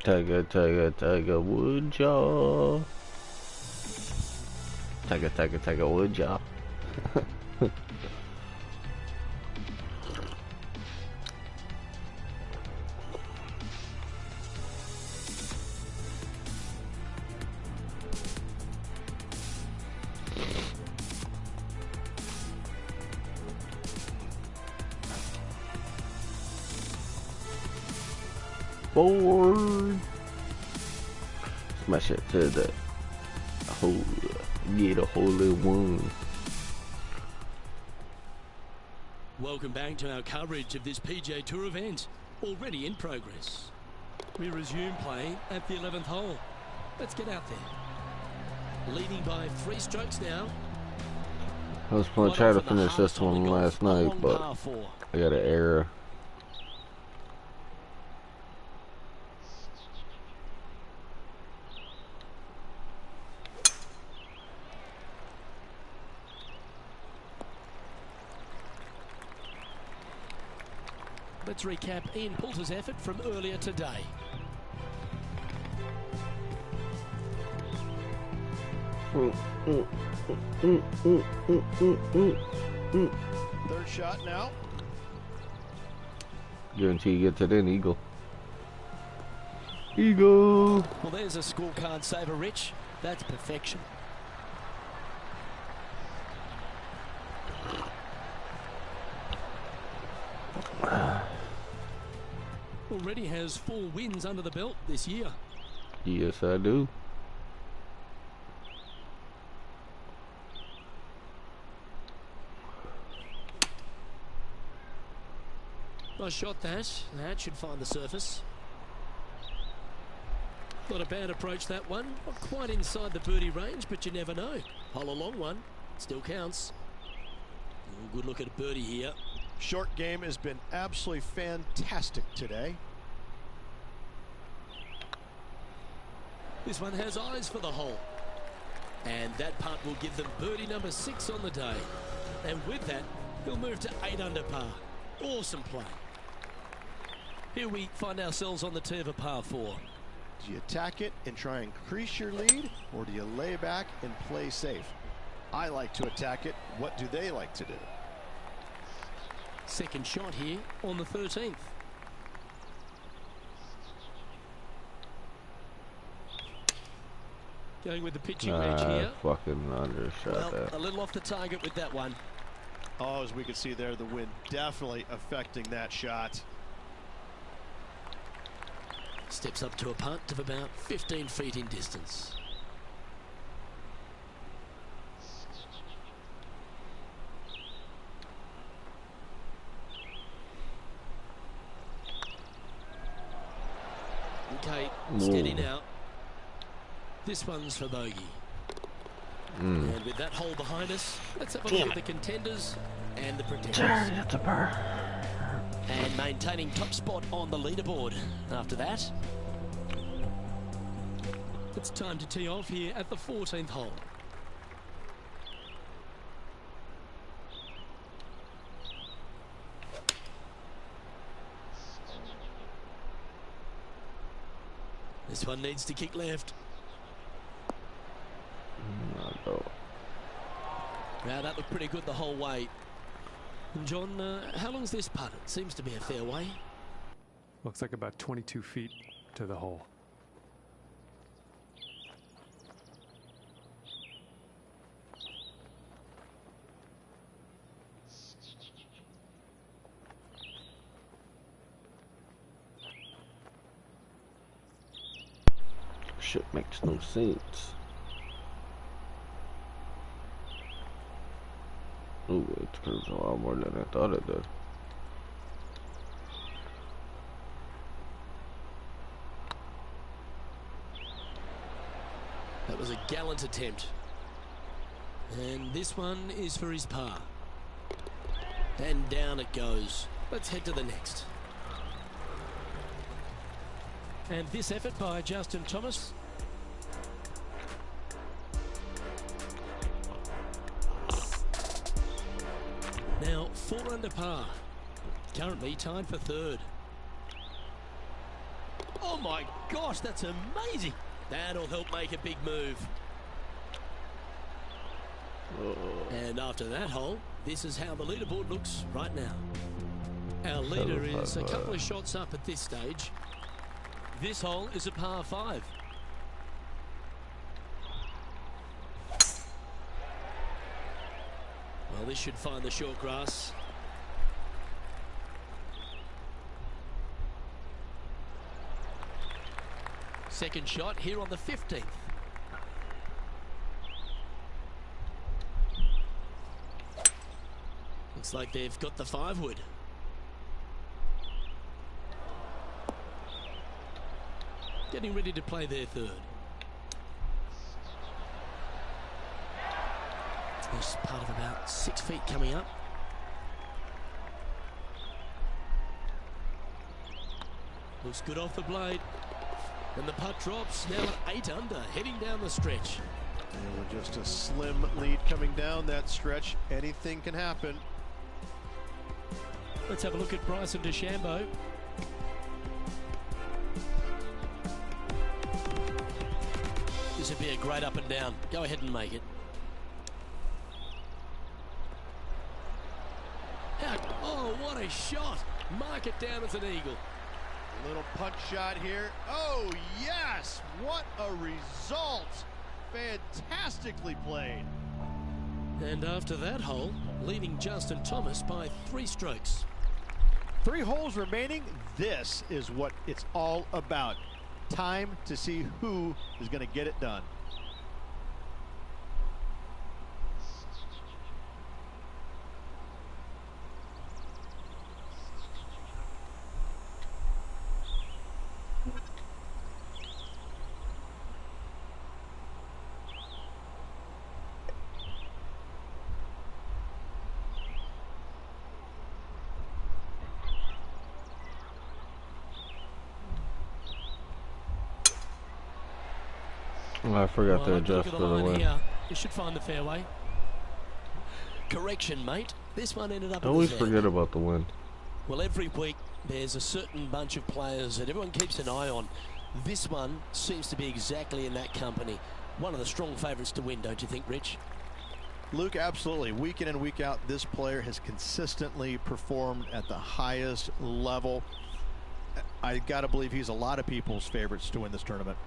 Tiger, wood jaw. Tiger, wood jaw. Forward. Smash it to the hole. Get a hole in one. Welcome back to our coverage of this PGA Tour event, already in progress. We resume play at the 11th hole. Let's get out there. Leading by 3 strokes now. I was going to try to finish this one last night, but I got an error. Let's recap Ian Poulter's effort from earlier today. Third shot now. Guarantee you get to an eagle. Eagle! Well, there's a scorecard saver, Rich. That's perfection. Already has 4 wins under the belt this year. Yes, I do. Nice shot that. That should find the surface. Not a bad approach, that one. Not quite inside the birdie range, but you never know. Hole a long one. Still counts. Ooh, good look at a birdie here. Short game has been absolutely fantastic today. This one has eyes for the hole. And that putt will give them birdie number 6 on the day. And with that, he'll move to 8 under par. Awesome play. Here we find ourselves on the tee of a par 4. Do you attack it and try and increase your lead, or do you lay back and play safe? I like to attack it. What do they like to do? Second shot here on the 13th. Going with the pitching wedge here. Fucking undershot Well, that. a little off the target with that one. Oh, as we can see there, the wind definitely affecting that shot. Steps up to a putt of about 15 feet in distance. Okay, steady now. This one's for bogey. And with that hole behind us, let's have a look at the contenders and the pretenders. And maintaining top spot on the leaderboard after that. It's time to tee off here at the 14th hole. This one needs to kick left. Now that looked pretty good the whole way. And John, how long's this putt? It seems to be a fair way. Looks like about 22 feet to the hole. Shit makes no sense. Ooh, it curves a lot more than I thought it did. That was a gallant attempt. And this one is for his par. And down it goes. Let's head to the next. And this effort by Justin Thomas. Now 4 under par. Currently tied for 3rd. Oh my gosh, that's amazing. That'll help make a big move. And after that hole, this is how the leaderboard looks right now. Our leader is a couple of shots up at this stage. This hole is a par 5. Well, this should find the short grass. Second shot here on the 15th. Looks like they've got the 5-wood. Getting ready to play their third. There's part of about 6 feet coming up. Looks good off the blade. And the putt drops, now at 8 under, heading down the stretch. And with just a slim lead coming down that stretch, anything can happen. Let's have a look at Bryson DeChambeau. This would be a great up and down. Go ahead and make it. Oh, what a shot. Mark it down as an eagle. Little punch shot here. Oh, yes! What a result! Fantastically played. And after that hole, leading Justin Thomas by 3 strokes. 3 holes remaining. This is what it's all about. Time to see who is going to get it done. I forgot to adjust for the wind. Here. You should find the fairway. Correction, mate. This one ended up. I always forget about the wind. Well, every week there's a certain bunch of players that everyone keeps an eye on. This one seems to be exactly in that company. One of the strong favourites to win, don't you think, Rich? Luke, absolutely. Week in and week out, this player has consistently performed at the highest level. I got to believe he's a lot of people's favorites to win this tournament.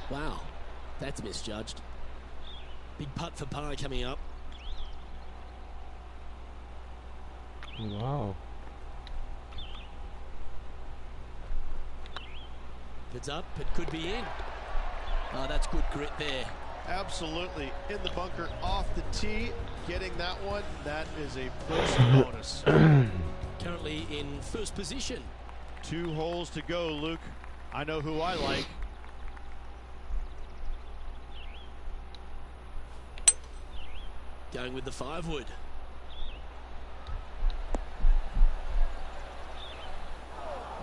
Wow, that's misjudged. Big putt for par coming up. Wow. If it's up, it could be in. Oh, that's good grit there. Absolutely. In the bunker, off the tee, getting that one. That is a first bonus. Currently in first position. 2 holes to go, Luke. I know who I like. Going with the 5-wood.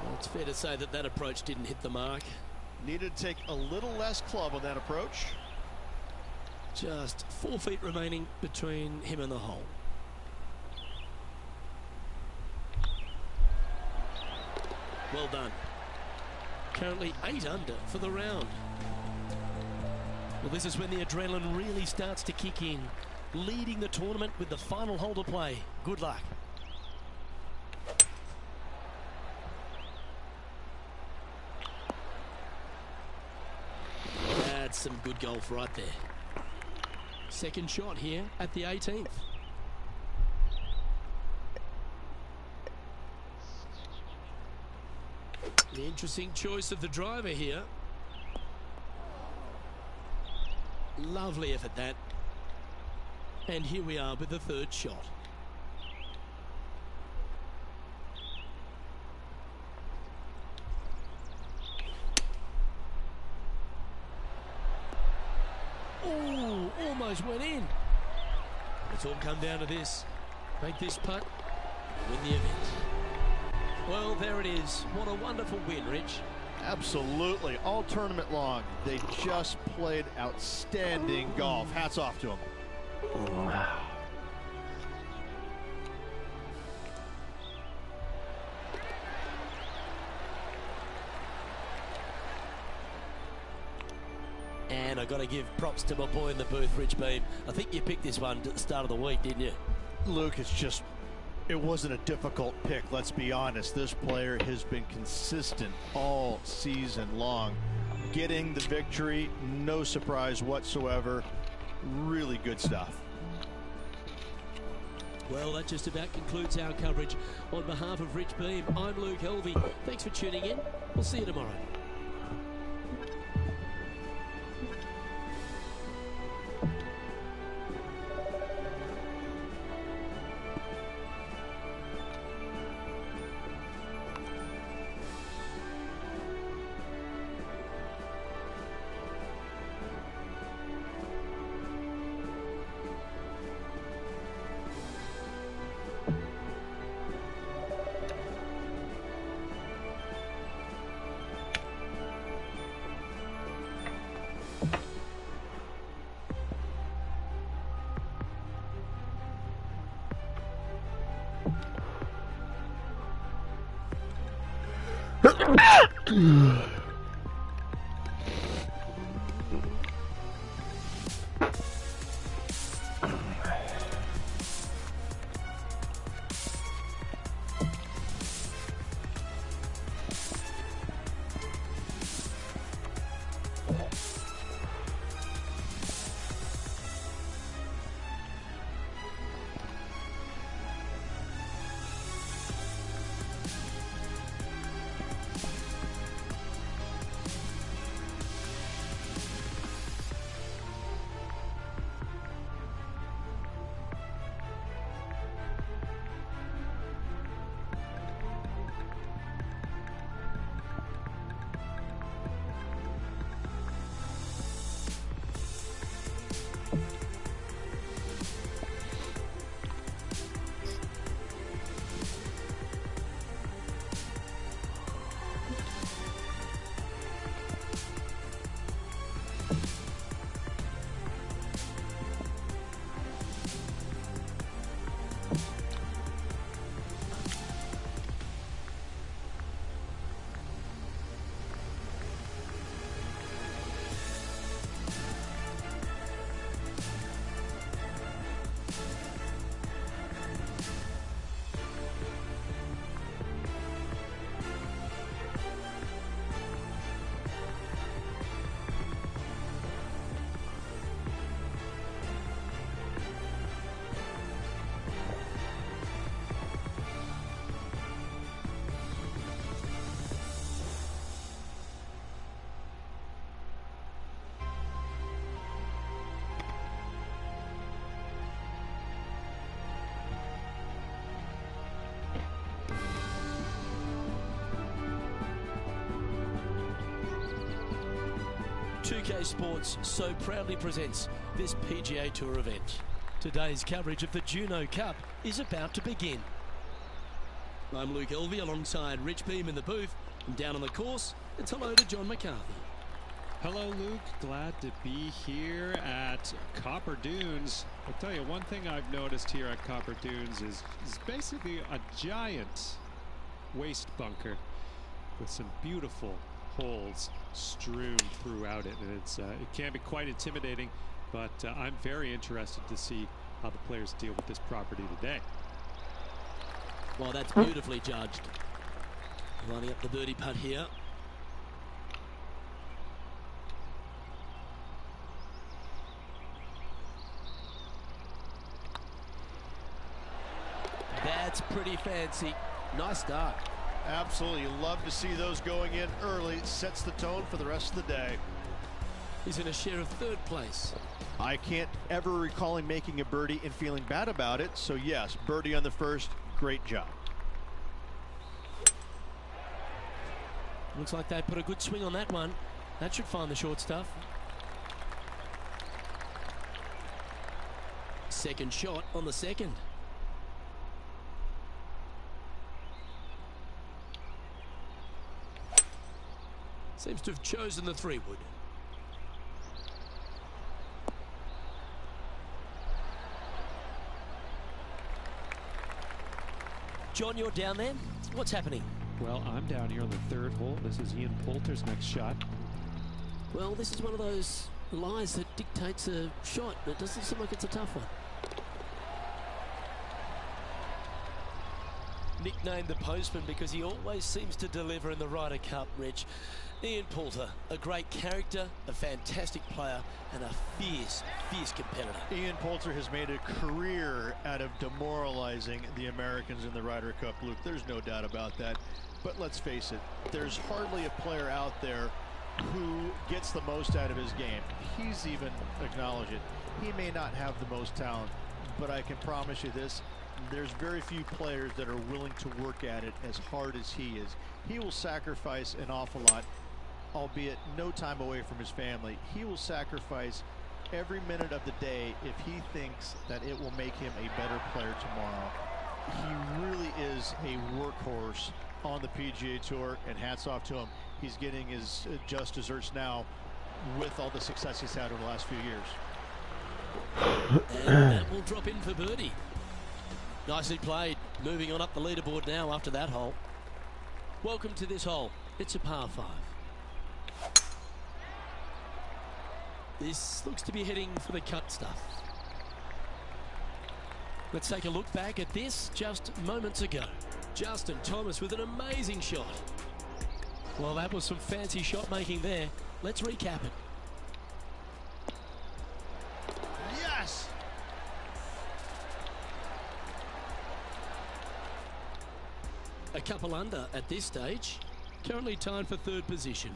Well, it's fair to say that that approach didn't hit the mark. Needed to take a little less club on that approach. Just 4 feet remaining between him and the hole. Well done. Currently 8 under for the round. Well, this is when the adrenaline really starts to kick in. Leading the tournament with the final hole to play. Good luck. That's some good golf right there. Second shot here at the 18th. The interesting choice of the driver here. Lovely effort that. And here we are with the 3rd shot. Oh, almost went in. It's all come down to this. Make this putt, win the event. Well, there it is. What a wonderful win, Rich. Absolutely. All tournament long, they just played outstanding golf. Hats off to them. Wow. And I got to give props to my boy in the booth, Rich Beam. I think you picked this one at the start of the week, didn't you? Luke, it wasn't a difficult pick, let's be honest. This player has been consistent all season long. Getting the victory, no surprise whatsoever. Really good stuff. Well, that just about concludes our coverage. On behalf of Rich Beam, I'm Luke Helvey. Thanks for tuning in. We'll see you tomorrow. UK Sports so proudly presents this PGA Tour event. Today's coverage of the Juno Cup is about to begin. I'm Luke Helvey alongside Rich Beam in the booth, and down on the course, it's hello to John McCarthy. Hello, Luke. Glad to be here at Copper Dunes. I'll tell you, one thing I've noticed here at Copper Dunes is basically a giant waste bunker with some beautiful holes strewn throughout it, and it can be quite intimidating, but I'm very interested to see how the players deal with this property today. Well, that's beautifully judged. Lining up the birdie putt here. That's pretty fancy. Nice start. Absolutely. You love to see those going in early. Sets the tone for the rest of the day. He's in a share of third place. I can't ever recall him making a birdie and feeling bad about it. So yes, birdie on the first. Great job. Looks like they put a good swing on that one. That should find the short stuff. Second shot on the second. Seems to have chosen the 3-wood. John, you're down there. What's happening? Well, I'm down here on the 3rd hole. This is Ian Poulter's next shot. Well, this is one of those lies that dictates a shot. It doesn't seem like it's a tough one. Nicknamed the Postman because he always seems to deliver in the Ryder Cup, Rich. Ian Poulter, a great character, a fantastic player, and a fierce, fierce competitor. Ian Poulter has made a career out of demoralizing the Americans in the Ryder Cup, Luke. There's no doubt about that. But let's face it, there's hardly a player out there who gets the most out of his game. He's even acknowledged it. He may not have the most talent, but I can promise you this, there's very few players that are willing to work at it as hard as he is. He will sacrifice an awful lot, albeit no time away from his family. He will sacrifice every minute of the day if he thinks that it will make him a better player tomorrow. He really is a workhorse on the PGA Tour, and hats off to him. He's getting his just desserts now with all the success he's had over the last few years. And that will drop in for birdie. Nicely played. Moving on up the leaderboard now after that hole. Welcome to this hole. It's a par 5. This looks to be heading for the cut stuff. Let's take a look back at this just moments ago. Justin Thomas with an amazing shot. Well, that was some fancy shot making there. Let's recap it. Yes! A couple under at this stage. Currently tied for 3rd position.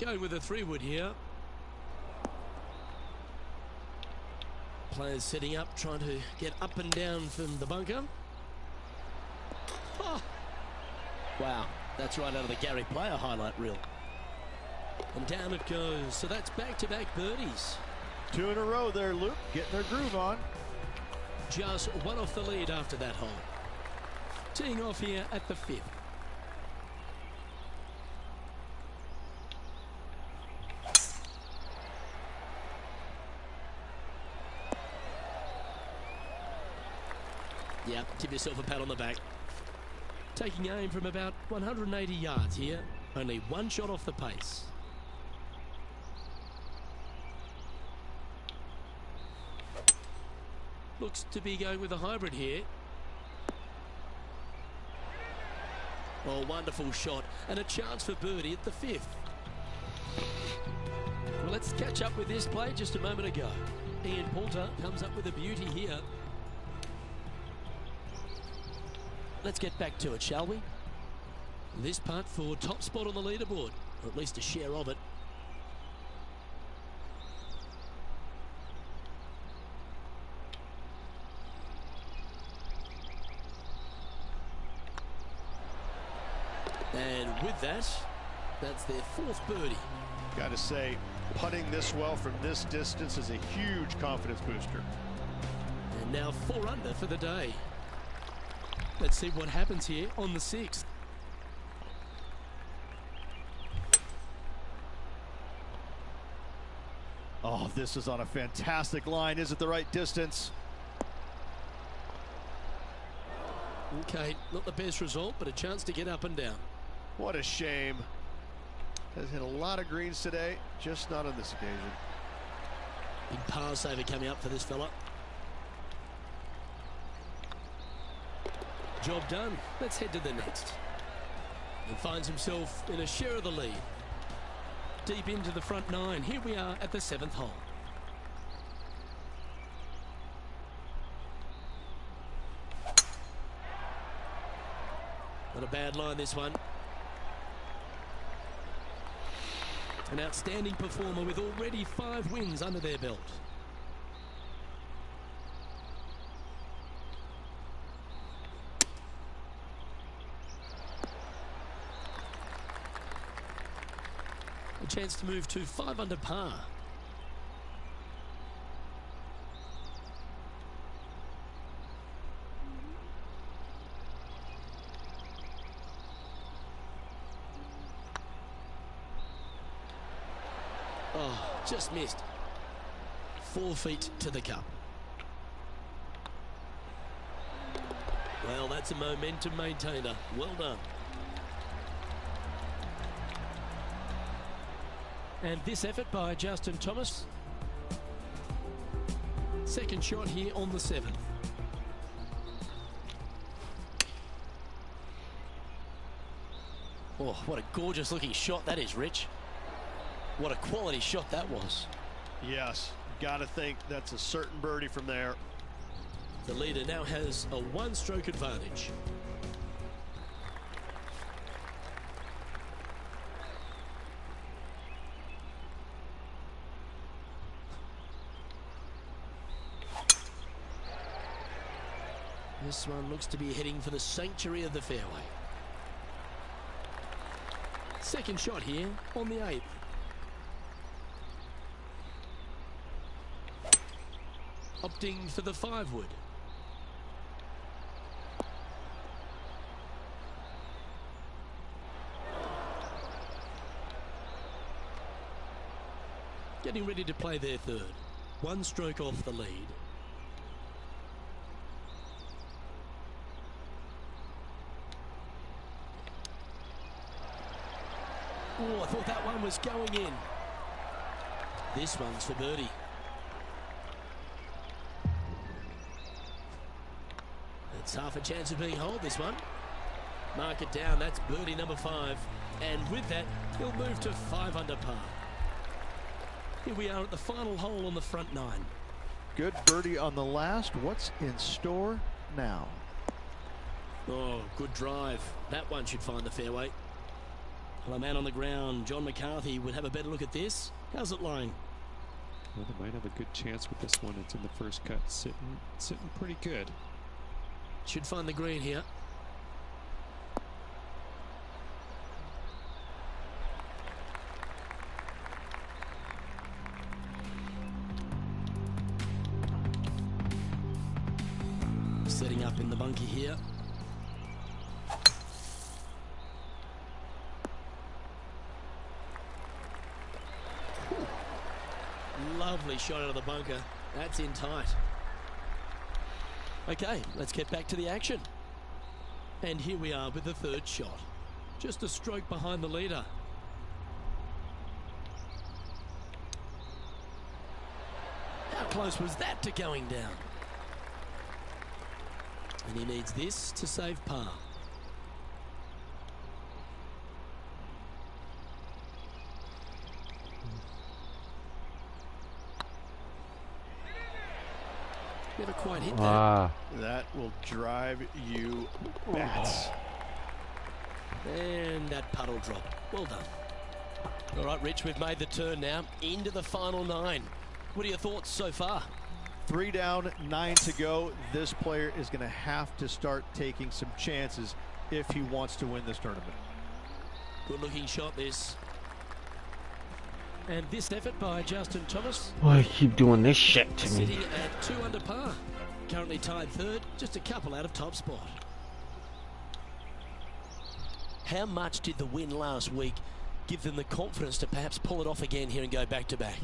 Going with a 3-wood here. Players setting up, trying to get up and down from the bunker. Oh. Wow, that's right out of the Gary Player highlight reel. And down it goes. So that's back-to-back birdies. 2 in a row there, Luke. Getting their groove on. Just one off the lead after that hole. Teeing off here at the 5th. Yeah, give yourself a pat on the back. Taking aim from about 180 yards here. Only one shot off the pace. Looks to be going with a hybrid here. Oh, wonderful shot. And a chance for birdie at the 5th. Well, let's catch up with this play just a moment ago. Ian Poulter comes up with a beauty here. Let's get back to it, shall we? This putt for top spot on the leaderboard, or at least a share of it. And with that, that's their 4th birdie. Got to say, putting this well from this distance is a huge confidence booster. And now 4 under for the day. Let's see what happens here on the 6th. Oh, this is on a fantastic line. Is it the right distance? Okay, not the best result, but a chance to get up and down. What a shame. Has hit a lot of greens today, just not on this occasion. Big par saver coming up for this fella. Job done. Let's head to the next. And finds himself in a share of the lead. Deep into the front 9. Here we are at the 7th hole. Not a bad line, this one. An outstanding performer with already 5 wins under their belt. A chance to move to 5 under par. Oh, just missed. 4 feet to the cup. Well, that's a momentum maintainer. Well done. And this effort by Justin Thomas. Second shot here on the 7th. Oh, what a gorgeous looking shot that is, Rich. What a quality shot that was. Yes, gotta think that's a certain birdie from there. The leader now has a 1-stroke advantage. This one looks to be heading for the sanctuary of the fairway. Second shot here on the 8th. Opting for the 5-wood. Getting ready to play their 3rd. 1 stroke off the lead. Oh, I thought that one was going in. This one's for birdie. It's half a chance of being holed, this one. Mark it down, that's birdie number 5. And with that, he'll move to 5 under par. Here we are at the final hole on the front 9. Good birdie on the last. What's in store now? Oh, good drive. That one should find the fairway. Well, a man on the ground, John McCarthy, would have a better look at this. How's it lying? Well, they might have a good chance with this one. It's in the first cut, sitting pretty good. Should find the green here. Setting up in the bunker here. Lovely shot out of the bunker. That's in tight. Okay, let's get back to the action. And here we are with the 3rd shot. Just a stroke behind the leader. How close was that to going down? And he needs this to save par. Never quite hit that. That will drive you bats. And that puddle drop. Well done. All right, Rich, we've made the turn now into the final 9. What are your thoughts so far? 3 down, 9 to go. This player is going to have to start taking some chances if he wants to win this tournament. Good looking shot, this. And this effort by Justin Thomas. Why you keep doing this shit to me? Sitting at 2 under par. Currently tied 3rd, just a couple out of top spot. How much did the win last week give them the confidence to perhaps pull it off again here and go back to back?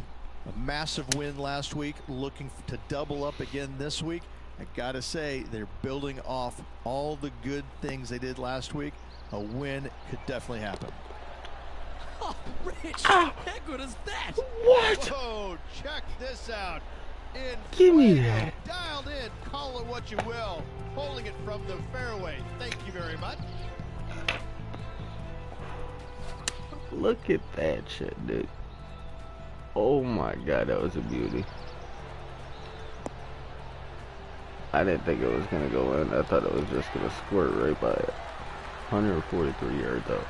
A massive win last week, looking to double up again this week. I gotta say, they're building off all the good things they did last week. A win could definitely happen. Oh, Rich, how good is that? What? Oh, check this out. Give me that. Dialed in, call it what you will. Holding it from the fairway. Thank you very much. Look at that shit, dude. Oh my god, that was a beauty. I didn't think it was gonna go in. I thought it was just gonna squirt right by it. 143 yards though.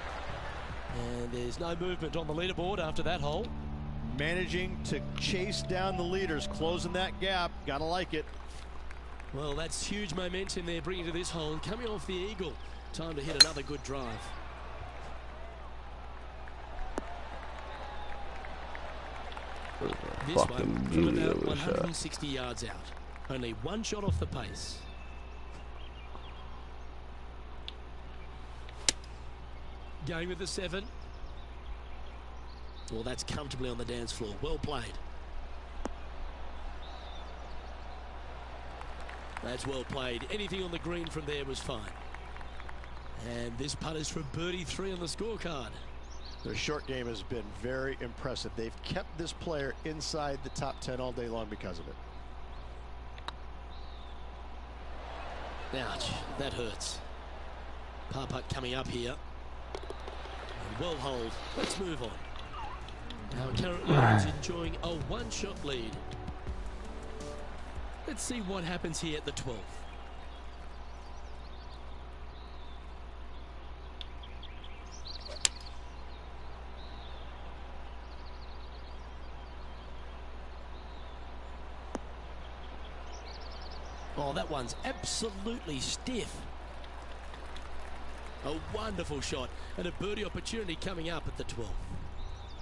And there's no movement on the leaderboard after that hole. Managing to chase down the leaders, closing that gap. Gotta like it. Well, that's huge momentum they're bringing to this hole. Coming off the eagle. Time to hit another good drive. This one from about 160 yards out. Only 1 shot off the pace. Going with the 7. Well, that's comfortably on the dance floor. Well played. That's well played. Anything on the green from there was fine. And this putt is for birdie 3 on the scorecard. Their short game has been very impressive. They've kept this player inside the top 10 all day long because of it. Ouch, that hurts. Par putt coming up here. Well hold. Let's move on. Our current leader is enjoying a one-shot lead. Let's see what happens here at the 12th. Oh, that one's absolutely stiff. A wonderful shot and a birdie opportunity coming up at the 12th.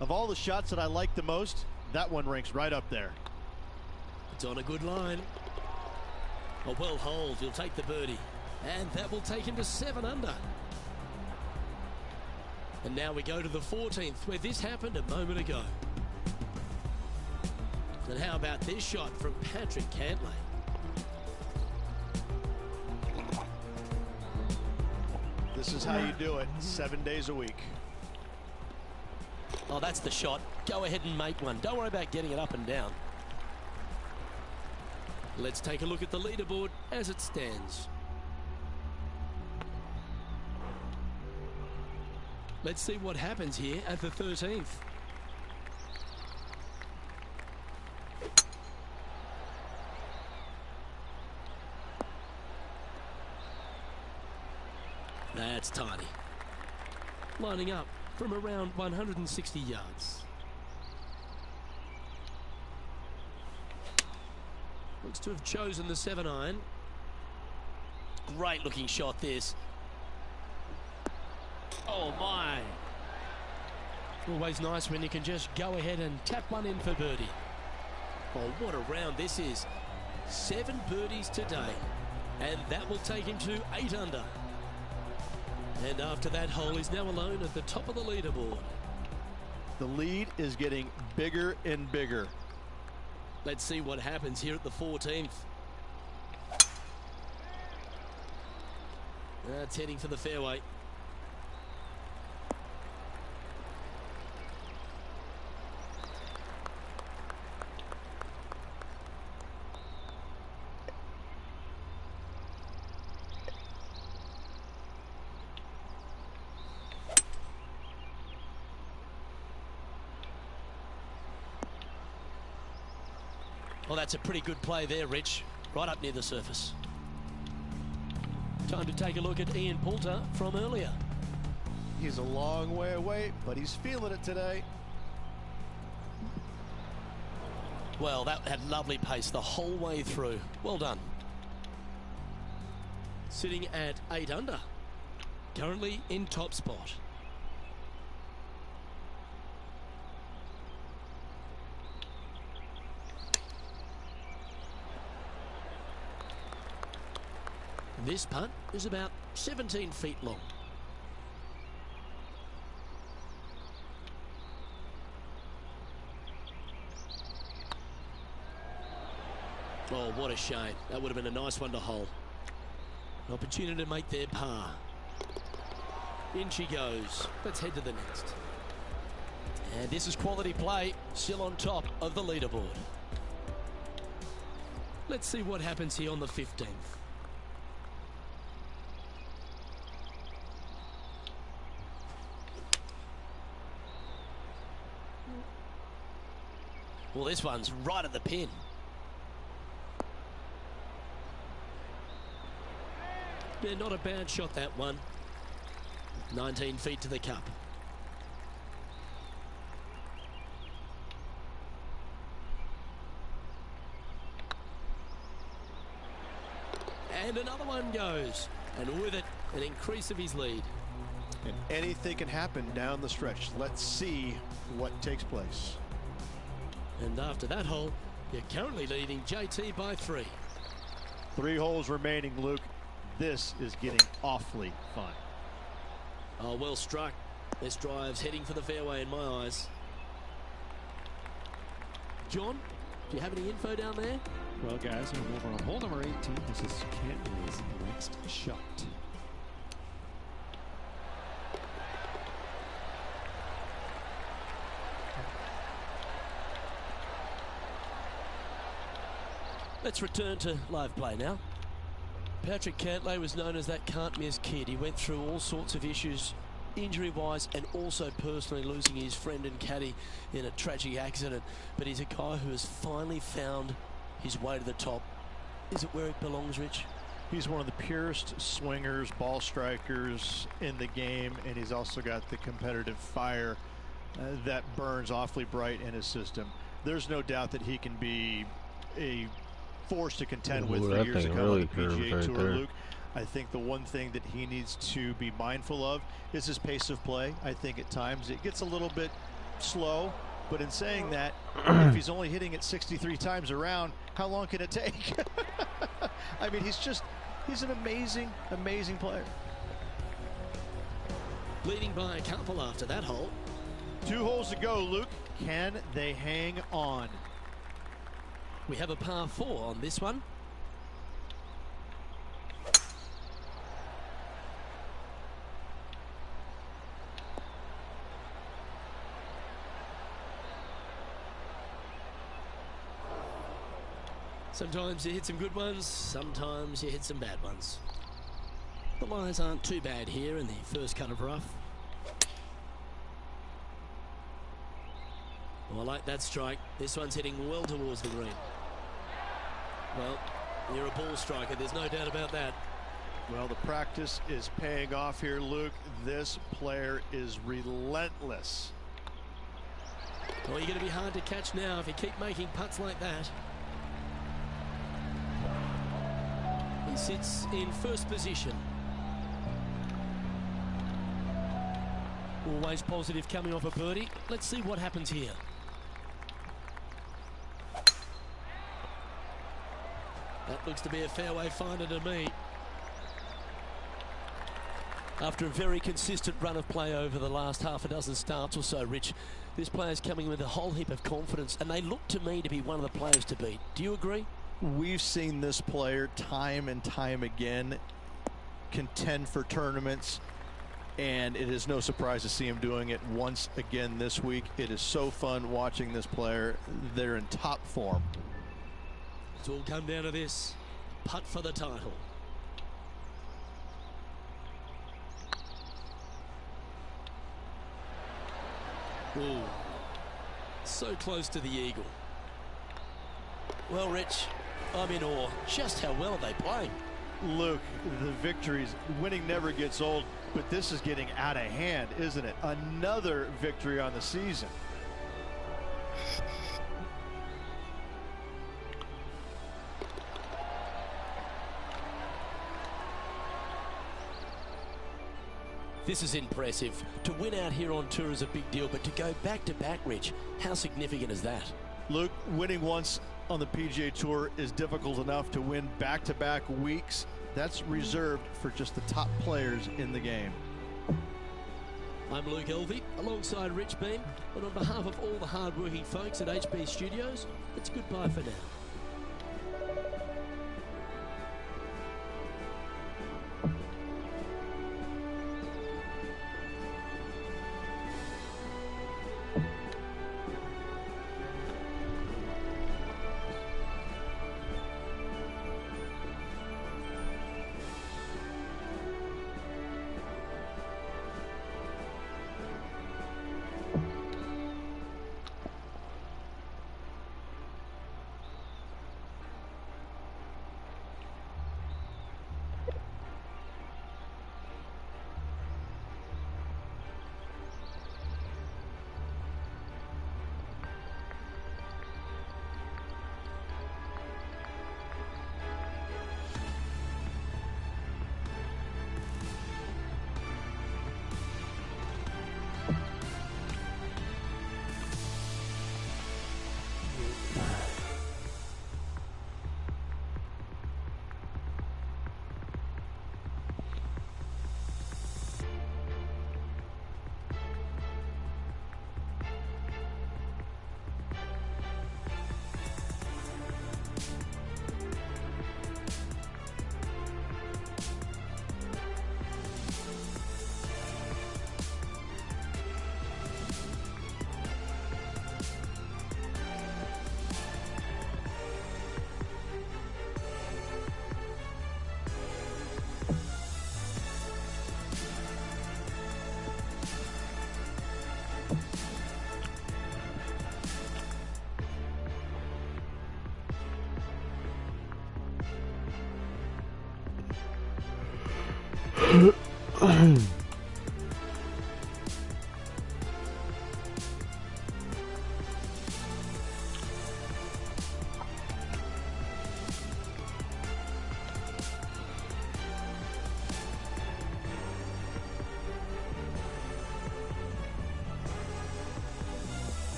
Of all the shots that I like the most, that one ranks right up there. It's on a good line. A well hold, he'll take the birdie. And that will take him to 7 under. And now we go to the 14th, where this happened a moment ago. And how about this shot from Patrick Cantlay? This is how you do it 7 days a week. Oh, that's the shot. Go ahead and make one. Don't worry about getting it up and down. Let's take a look at the leaderboard as it stands. Let's see what happens here at the 13th. That's tiny. Lining up from around 160 yards. Looks to have chosen the 7-iron. Great looking shot this. Oh my. Always nice when you can just go ahead and tap one in for birdie. Oh, what a round this is. 7 birdies today. And that will take him to 8 under. And after that hole, he's now alone at the top of the leaderboard. The lead is getting bigger and bigger. Let's see what happens here at the 14th. That's heading for the fairway. Well, that's a pretty good play there, Rich. Right up near the surface. Time to take a look at Ian Poulter from earlier. He's a long way away, but he's feeling it today. Well, that had lovely pace the whole way through. Well done. Sitting at 8 under. Currently in top spot. This putt is about 17 feet long. Oh, what a shame. That would have been a nice one to hole. An opportunity to make their par. In she goes. Let's head to the next. And this is quality play, still on top of the leaderboard. Let's see what happens here on the 15th. Well, this one's right at the pin. Yeah, not a bad shot, that one. 19 feet to the cup. And another one goes. And with it, an increase of his lead. And anything can happen down the stretch. Let's see what takes place. And after that hole, you're currently leading JT by 3. 3 holes remaining, Luke. This is getting awfully fun. Oh, well struck. This drive's heading for the fairway in my eyes. John, do you have any info down there? Well, guys, we're over on hole number 18. This is Cantley's next shot. Let's return to live play now. Patrick Cantley was known as that can't-miss kid. He went through all sorts of issues, injury-wise and also personally, losing his friend and caddy in a tragic accident. But he's a guy who has finally found his way to the top. Is it where it belongs, Rich? He's one of the purest swingers, ball strikers in the game, and he's also got the competitive fire that burns awfully bright in his system. There's no doubt that he can be a force to contend with for years to come on the PGA Tour, Luke. I think the one thing that he needs to be mindful of is his pace of play. I think at times it gets a little bit slow, but in saying that, if he's only hitting it 63 times around, how long can it take? I mean, he's an amazing player. Leading by a couple after that hole. 2 holes to go, Luke. Can they hang on? We have a par 4 on this one. Sometimes you hit some good ones, sometimes you hit some bad ones. The lies aren't too bad here in the first cut of rough. Oh, I like that strike. This one's hitting well towards the green. Well, you're a ball striker, there's no doubt about that. Well, the practice is paying off here, Luke. This player is relentless. Well, you're going to be hard to catch now if you keep making putts like that. He sits in first position. Always positive coming off a birdie. Let's see what happens here. That looks to be a fairway finder to me. After a very consistent run of play over the last half a dozen starts or so, Rich, this player's coming with a whole heap of confidence, and they look to me to be one of the players to beat. Do you agree? We've seen this player time and time again contend for tournaments, and it is no surprise to see him doing it once again this week. It is so fun watching this player. They're in top form. It's all come down to this. Putt for the title. Ooh. So close to the eagle. Well, Rich, I'm in awe. Just how well are they playing? Luke, the victories, winning never gets old, but this is getting out of hand, isn't it? Another victory on the season. This is impressive. To win out here on tour is a big deal, but to go back-to-back, Rich, how significant is that? Luke, winning once on the PGA Tour is difficult enough. To win back-to-back weeks, that's reserved for just the top players in the game. I'm Luke Elvey, alongside Rich Beam, and on behalf of all the hard-working folks at HB Studios, it's goodbye for now.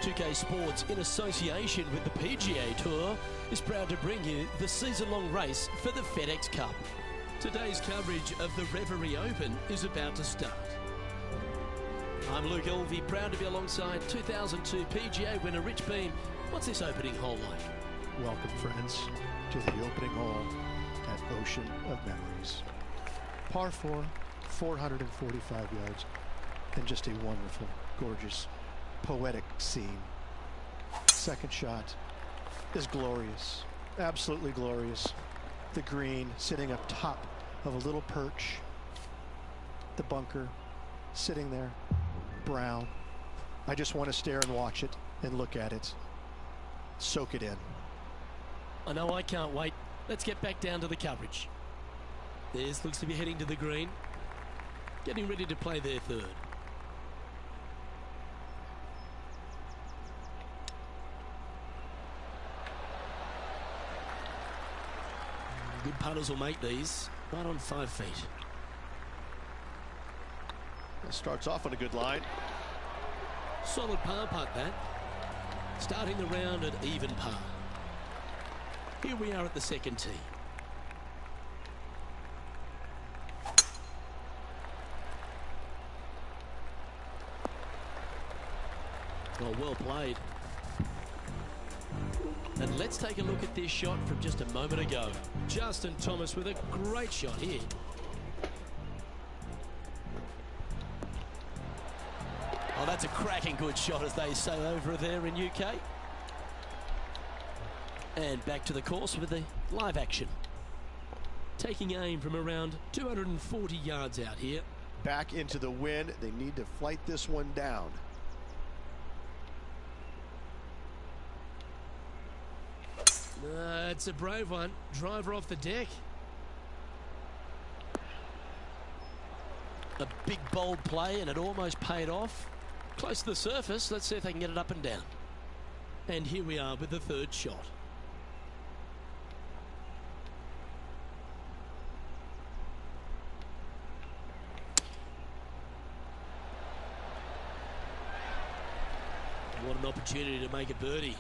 2K Sports, in association with the PGA Tour, is proud to bring you the season-long race for the FedEx Cup. Today's coverage of the Reverie Open is about to start. I'm Luke Elvey, proud to be alongside 2002 PGA winner Rich Beam. What's this opening hole like? Welcome, friends, to the opening hole at Ocean of Memories. Par 4, 445 yards, and just a wonderful, gorgeous, poetic scene. Second shot is glorious, absolutely glorious. The green sitting up top of a little perch. The bunker sitting there, brown. I just want to stare and watch it and look at it. Soak it in. I know I can't wait. Let's get back down to the coverage. This looks to be heading to the green. Getting ready to play their third. Good putters will make these right on 5 feet. It starts off on a good line. Solid par putt that. Starting the round at even par. Here we are at the second tee. Oh, well played. And let's take a look at this shot from just a moment ago. Justin Thomas with a great shot here. Oh, that's a cracking good shot, as they say over there in UK. And back to the course with the live action. Taking aim from around 240 yards out here. Back into the wind. They need to flight this one down. It's a brave one. Driver off the deck. A big bold play, and it almost paid off. Close to the surface. Let's see if they can get it up and down. And here we are with the third shot. What an opportunity to make a birdie.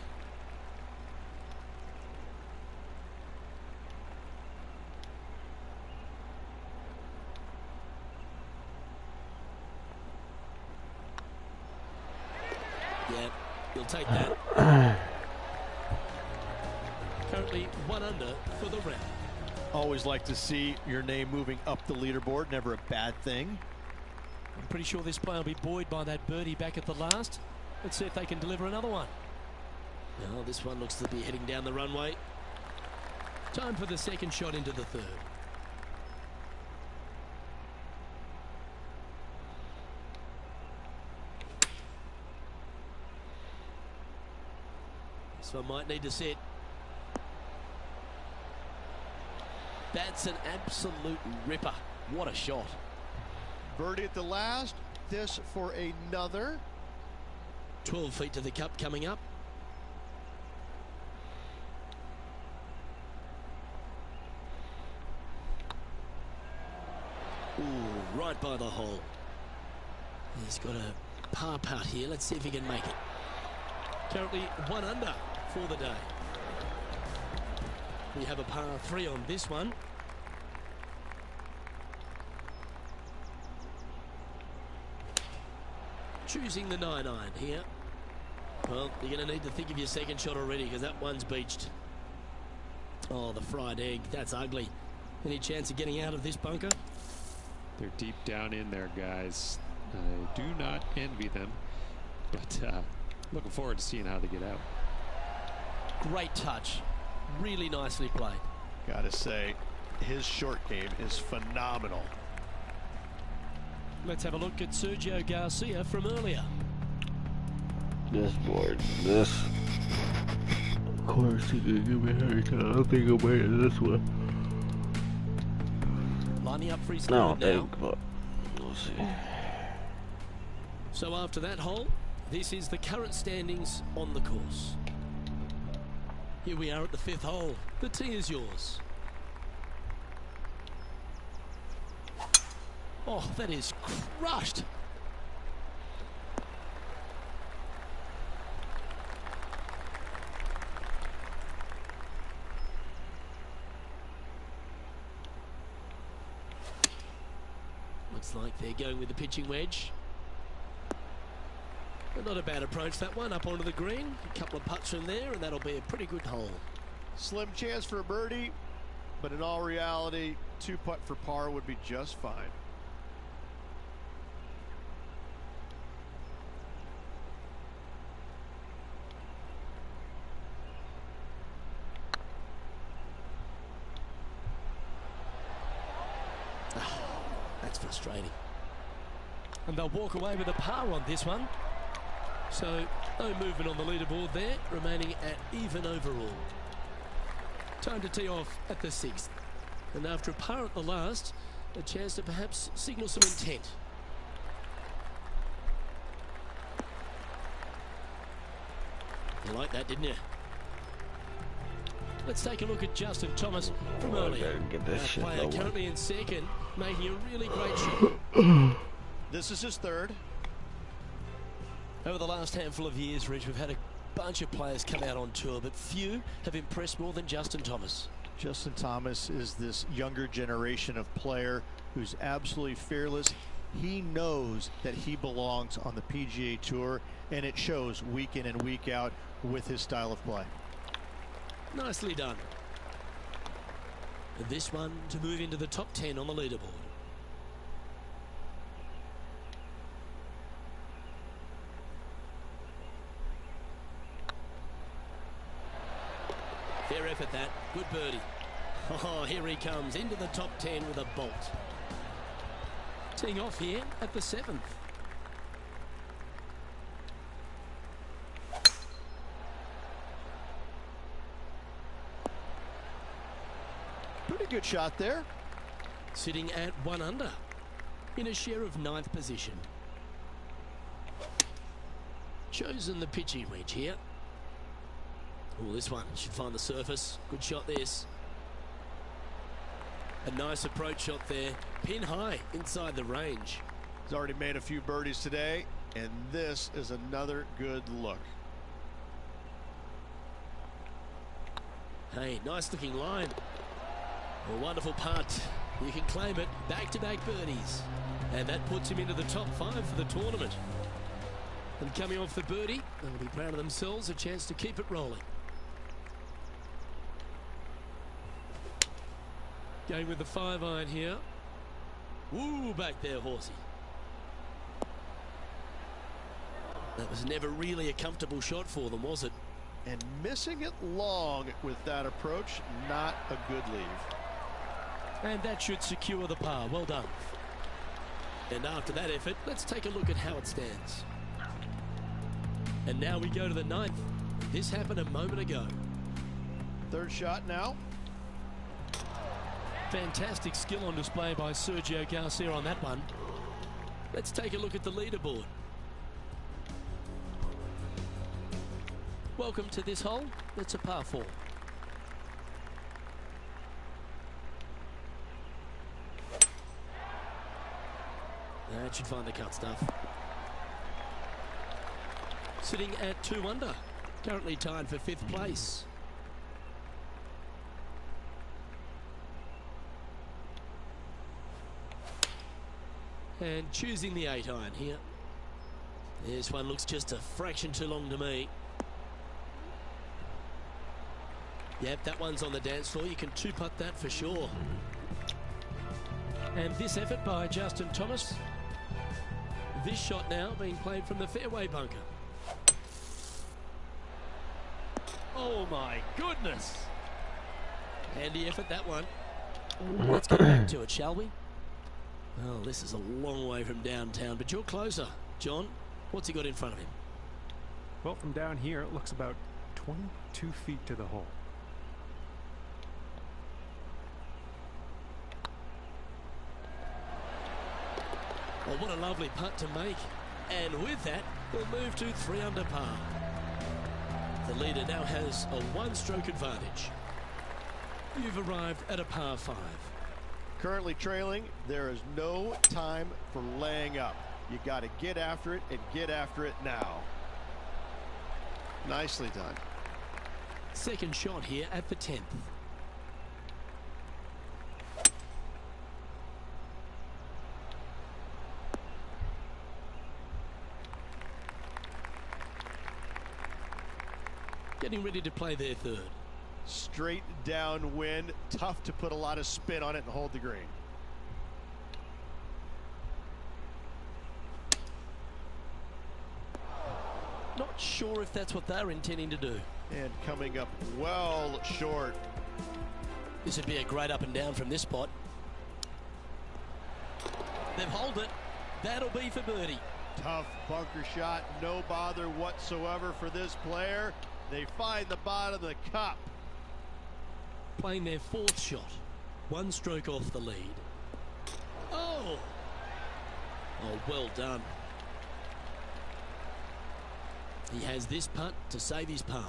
Yeah, you'll take that. Currently 1 under for the round. Always like to see your name moving up the leaderboard. Never a bad thing. I'm pretty sure this player will be buoyed by that birdie back at the last. Let's see if they can deliver another one. Well, this one looks to be heading down the runway. Time for the second shot into the third. This one might need to sit. That's an absolute ripper. What a shot. Birdie at the last. This for another. 12 feet to the cup coming up. Ooh, right by the hole. He's got a par putt here. Let's see if he can make it. Currently 1 under for the day. We have a par 3 on this one. Choosing the 9-iron here. Well, you're going to need to think of your second shot already, because that one's beached. Oh, the fried egg. That's ugly. Any chance of getting out of this bunker? They're deep down in there, guys. I do not envy them, but looking forward to seeing how they get out. Great touch. Really nicely played. Gotta say, his short game is phenomenal. Let's have a look at Sergio Garcia from earlier. This board, this. Of course, he could give me a hard time. I think I'll make it this one. Lining up for his No, third now. but we'll see. So after that hole, this is the current standings on the course. Here we are at the 5th hole. The tee is yours. Oh, that is crushed. Looks like they're going with the pitching wedge. But not a bad approach, that one, up onto the green. A couple of putts from there, and that'll be a pretty good hole. Slim chance for a birdie, but in all reality, 2-putt for par would be just fine. That's frustrating. And they'll walk away with a par on this one. So no movement on the leaderboard there, remaining at even overall. Time to tee off at the 6th. And after a par at the last, a chance to perhaps signal some intent. You like that, didn't you? Let's take a look at Justin Thomas from earlier. Get this shit Player lower. currently in second, making a really great shot. This is his third. Over the last handful of years, Rich, we've had a bunch of players come out on tour, but few have impressed more than Justin Thomas. Justin Thomas is this younger generation of player who's absolutely fearless. He knows that he belongs on the PGA Tour, and it shows week in and week out with his style of play. Nicely done. And this one to move into the top 10 on the leaderboard. Fair effort that. Good birdie. Oh, here he comes into the top 10 with a bolt. Teeing off here at the 7th. Pretty good shot there. Sitting at 1 under in a share of 9th position. Chosen the pitching wedge here. Oh, this one should find the surface. Good shot this. A nice approach shot there. Pin high inside the range. He's already made a few birdies today, and this is another good look. Hey, nice looking line. A wonderful putt. You can claim it. Back-to-back birdies. And that puts him into the top 5 for the tournament. And coming off the birdie, they'll be proud of themselves. A chance to keep it rolling. Going with the 5-iron here. Woo, back there, horsey. That was never really a comfortable shot for them, was it? And missing it long with that approach, not a good leave. And that should secure the par. Well done. And after that effort, let's take a look at how it stands. And now we go to the 9th. This happened a moment ago. Third shot now. Fantastic skill on display by Sergio Garcia on that one. Let's take a look at the leaderboard. Welcome to this hole. It's a par 4. That should find the cut stuff. Sitting at 2 under. Currently tied for 5th place. And choosing the 8-iron here. This one looks just a fraction too long to me. Yep, that one's on the dance floor. You can 2-putt that for sure. And this effort by Justin Thomas. This shot now being played from the fairway bunker. Oh my goodness. Handy effort, that one. Let's get back to it, shall we? Oh, this is a long way from downtown, but you're closer. John, what's he got in front of him? Well, from down here, it looks about 22 feet to the hole. Well, what a lovely putt to make. And with that, we'll move to 3 under par. The leader now has a 1-stroke advantage. You've arrived at a par 5. Currently trailing, there is no time for laying up. You got to get after it and get after it now. Nicely done. Second shot here at the 10th. Getting ready to play their third. Straight downwind, tough to put a lot of spin on it and hold the green. Not sure if that's what they're intending to do. And coming up well short. This would be a great up and down from this spot. They've holed it. That'll be for birdie. Tough bunker shot, no bother whatsoever for this player. They find the bottom of the cup. Playing their 4th shot. 1 stroke off the lead. Oh! Oh, well done. He has this putt to save his par.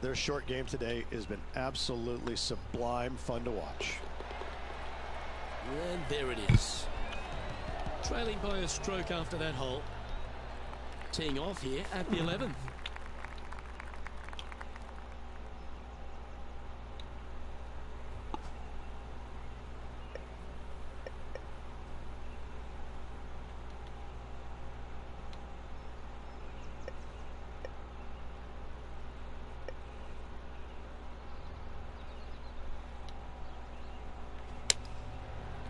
Their short game today has been absolutely sublime fun to watch. And there it is. Trailing by a stroke after that hole. Teeing off here at the 11th.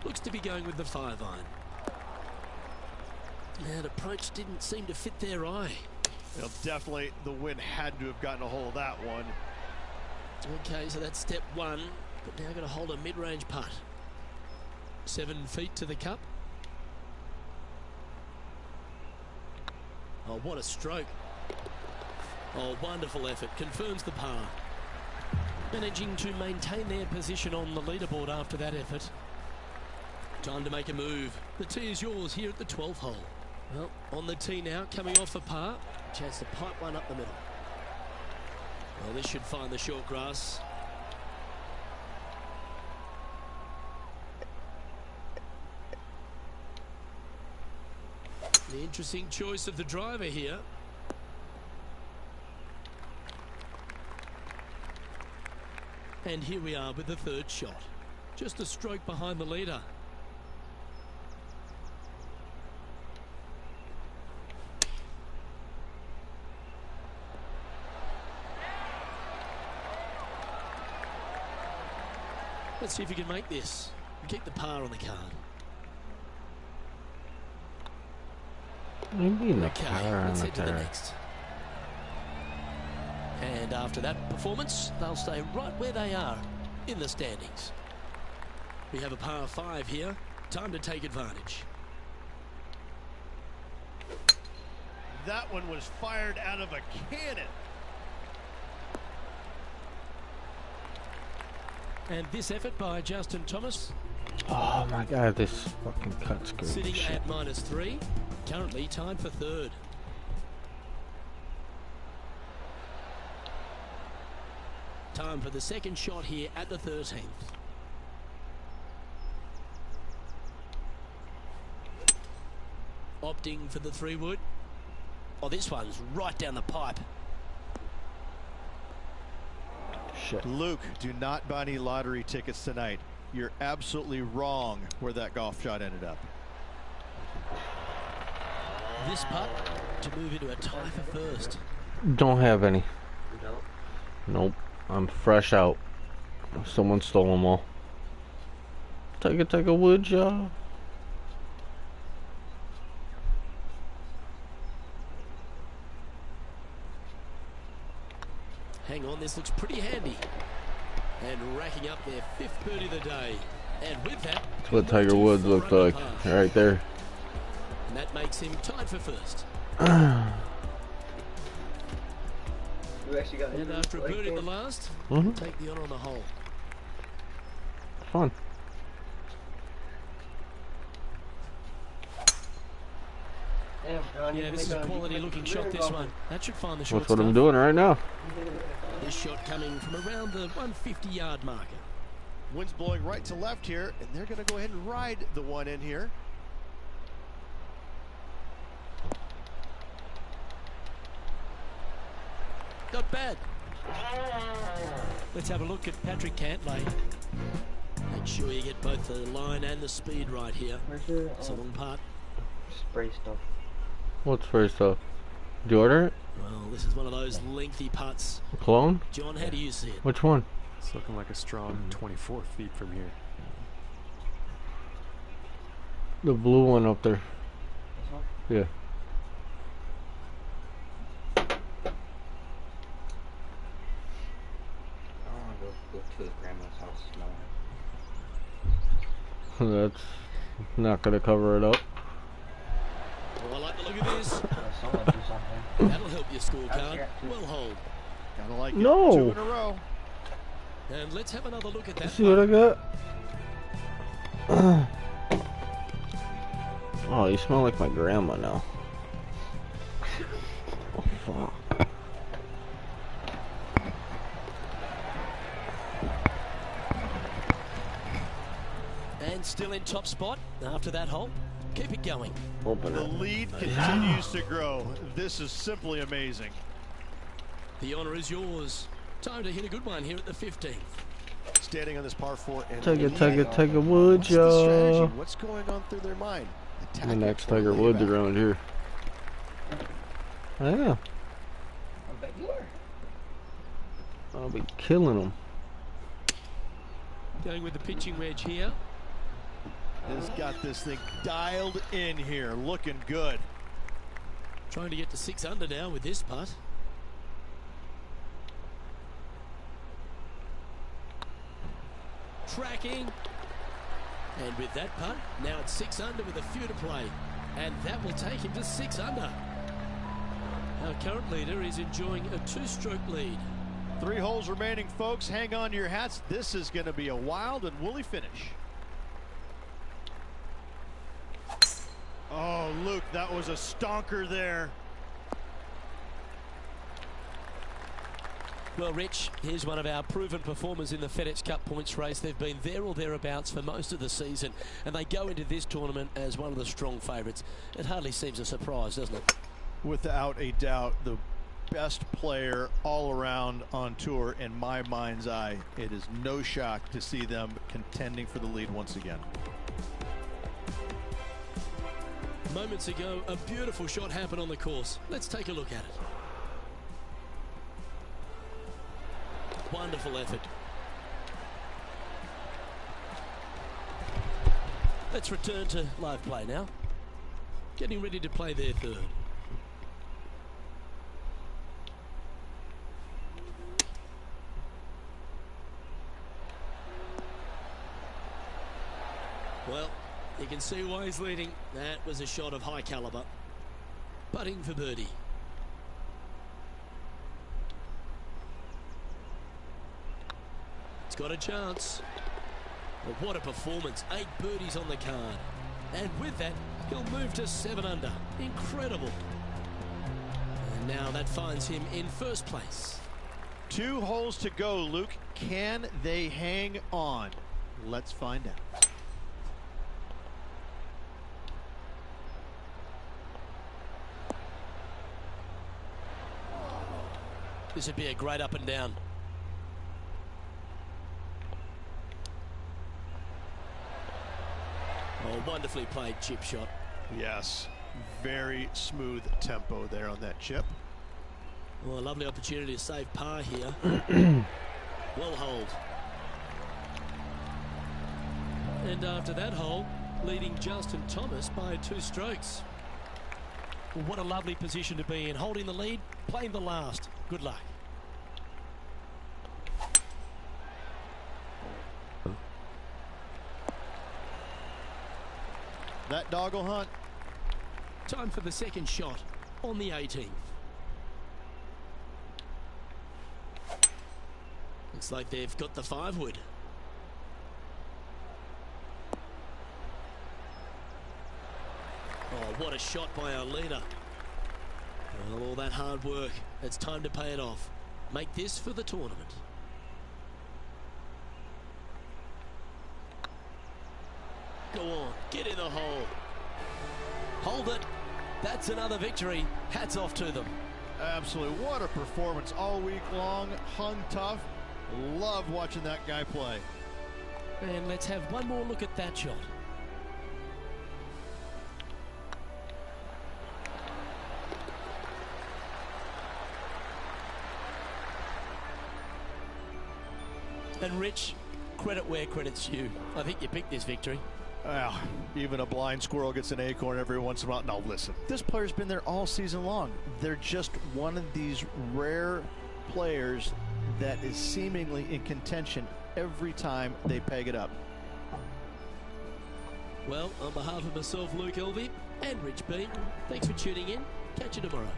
Looks to be going with the 5-iron. That approach didn't seem to fit their eye. Well, definitely the wind had to have gotten a hold of that one. Okay, so that's step 1, but now got to hold a mid-range putt. 7 feet to the cup. Oh, what a stroke. Oh, wonderful effort. Confirms the par. Managing to maintain their position on the leaderboard after that effort. Time to make a move. The tee is yours here at the 12th hole. Well, on the tee now, coming off a par. Chance to pipe one up the middle. Well, this should find the short grass. The interesting choice of the driver here. And here we are with the 3rd shot. Just a stroke behind the leader. Let's see if you can make this and keep the par on the card. Maybe the Okay, car let's on the head to the car. next. And after that performance, they'll stay right where they are in the standings. We have a par 5 here. Time to take advantage. That one was fired out of a cannon. And this effort by Justin Thomas. Oh my god, this fucking cut screen Sitting shit. at -3. Currently tied for 3rd. Time for the 2nd shot here at the 13th. Opting for the 3-wood. Oh, this one's right down the pipe. Shit. Luke, do not buy any lottery tickets tonight. You're absolutely wrong where that golf shot ended up. This putt to move into a tie for 1st. Don't have any. Nope. I'm fresh out. Someone stole them all. Take a wood job. Hang on, this looks pretty handy. And racking up their 5th birdie of the day. And with that, That's what Tiger Woods looked like right there. And that makes him tied for first. And after a birdie in the last, take the honour on the hole. Fun. Yeah, this is a quality looking shot, this one. That should find the short That's what I'm doing right now. This shot coming from around the 150-yard marker. Wind's blowing right to left here, and they're going to go ahead and ride the one in here. Not bad. Let's have a look at Patrick Cantlay. Make sure you get both the line and the speed right here. It's a long part. Spray stuff. What's spray stuff? Do you order it? Well, this is one of those lengthy putts. Cologne? John, how do you see it? Which one? It's looking like a strong 24 feet from here. The blue one up there. Yeah. Go to his grandma's house That's not gonna cover it up. Oh, I like the look of this. That'll help your scorecard. Well hold. Gotta like No. it. 2 in a row. And let's have another look at that. See what I got? Oh, you smell like my grandma now. Oh, fuck. And still in top spot after that hole. Keep it going. Open The it. lead continues to grow. This is simply amazing. The honour is yours. Time to hit a good one here at the 15th. Standing on this par 4 and Tiger leading. Woods, What's the strategy? y'all. What's going on through their mind? Attack The it next or Tiger lay Woods back. around here. Yeah, I bet you are. I'll be killing them. Going with the pitching wedge here. Has got this thing dialed in here, looking good. Trying to get to 6 under now with this putt. Tracking. And with that putt, now it's 6 under with a few to play. And that will take him to 6 under. Our current leader is enjoying a 2-stroke lead. 3 holes remaining, folks. Hang on to your hats. This is going to be a wild and woolly finish. Oh, Luke, that was a stonker there. Well, Rich, here's one of our proven performers in the FedEx Cup points race. They've been there or thereabouts for most of the season, and they go into this tournament as one of the strong favourites. It hardly seems a surprise, doesn't it? Without a doubt, the best player all around on tour in my mind's eye. It is no shock to see them contending for the lead once again. Moments ago, a beautiful shot happened on the course. Let's take a look at it. Wonderful effort. Let's return to live play now. Getting ready to play their third. Well, you can see why he's leading. That was a shot of high caliber. Putting for birdie. It's got a chance. But what a performance. 8 birdies on the card. And with that, he'll move to 7 under. Incredible. And now that finds him in first place. 2 holes to go, Luke. Can they hang on? Let's find out. This would be a great up and down. Oh, wonderfully played chip shot. Yes, very smooth tempo there on that chip. Well, a lovely opportunity to save par here. Well hold. And after that hole, leading Justin Thomas by 2 strokes. Well, what a lovely position to be in. Holding the lead, playing the last. Good luck. That dog will hunt. Time for the second shot on the 18th. Looks like they've got the 5-wood. Oh, what a shot by our leader. Well, all that hard work, it's time to pay it off. Make this for the tournament. Go on, get in the hole. Hold it. That's another victory. Hats off to them. Absolutely. What a performance all week long. Hung tough. Love watching that guy play. And let's have one more look at that shot. And Rich, credit where credit's due. I think you picked this victory. Well, even a blind squirrel gets an acorn every once in a while. No, listen. This player's been there all season long. They're just one of these rare players that is seemingly in contention every time they peg it up. Well, on behalf of myself, Luke Elvey, and Rich B, thanks for tuning in. Catch you tomorrow.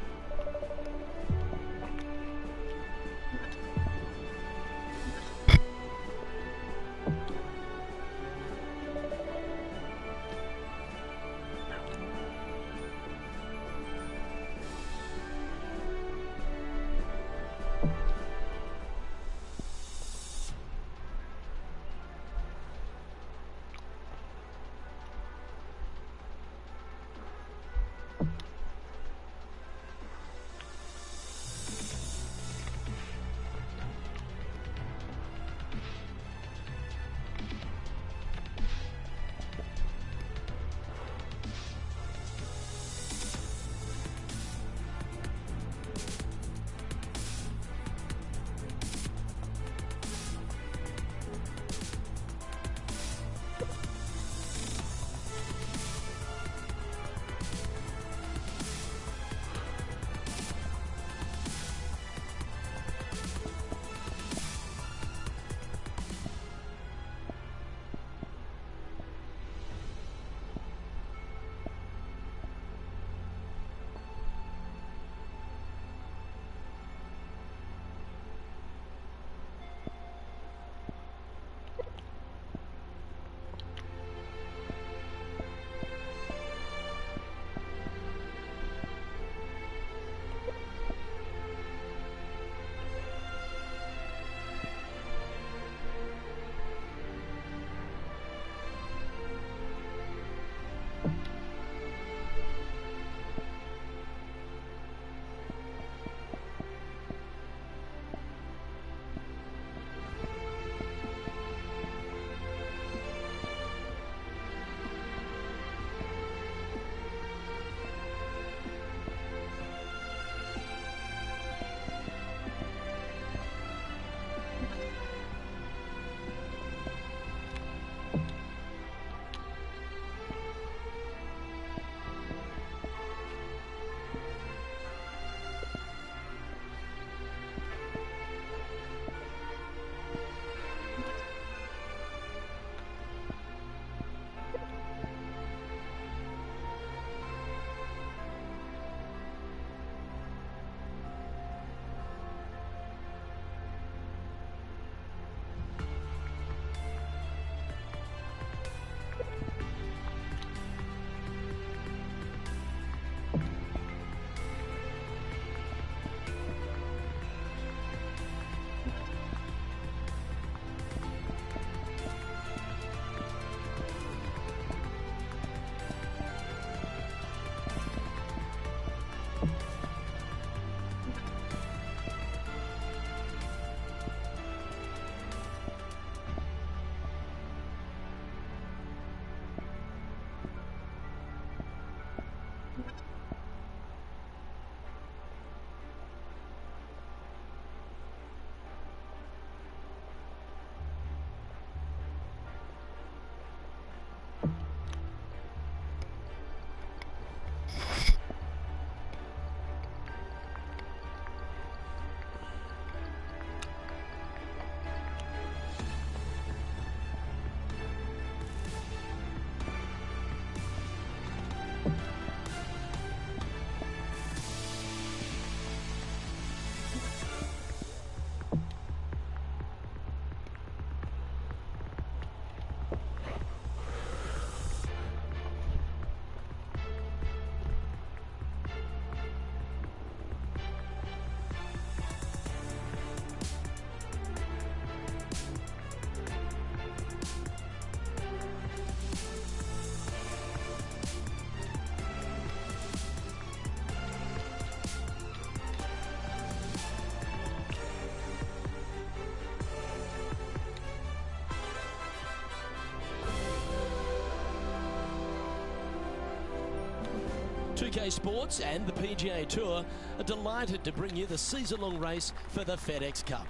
2K Sports and the PGA Tour are delighted to bring you the season-long race for the FedEx Cup.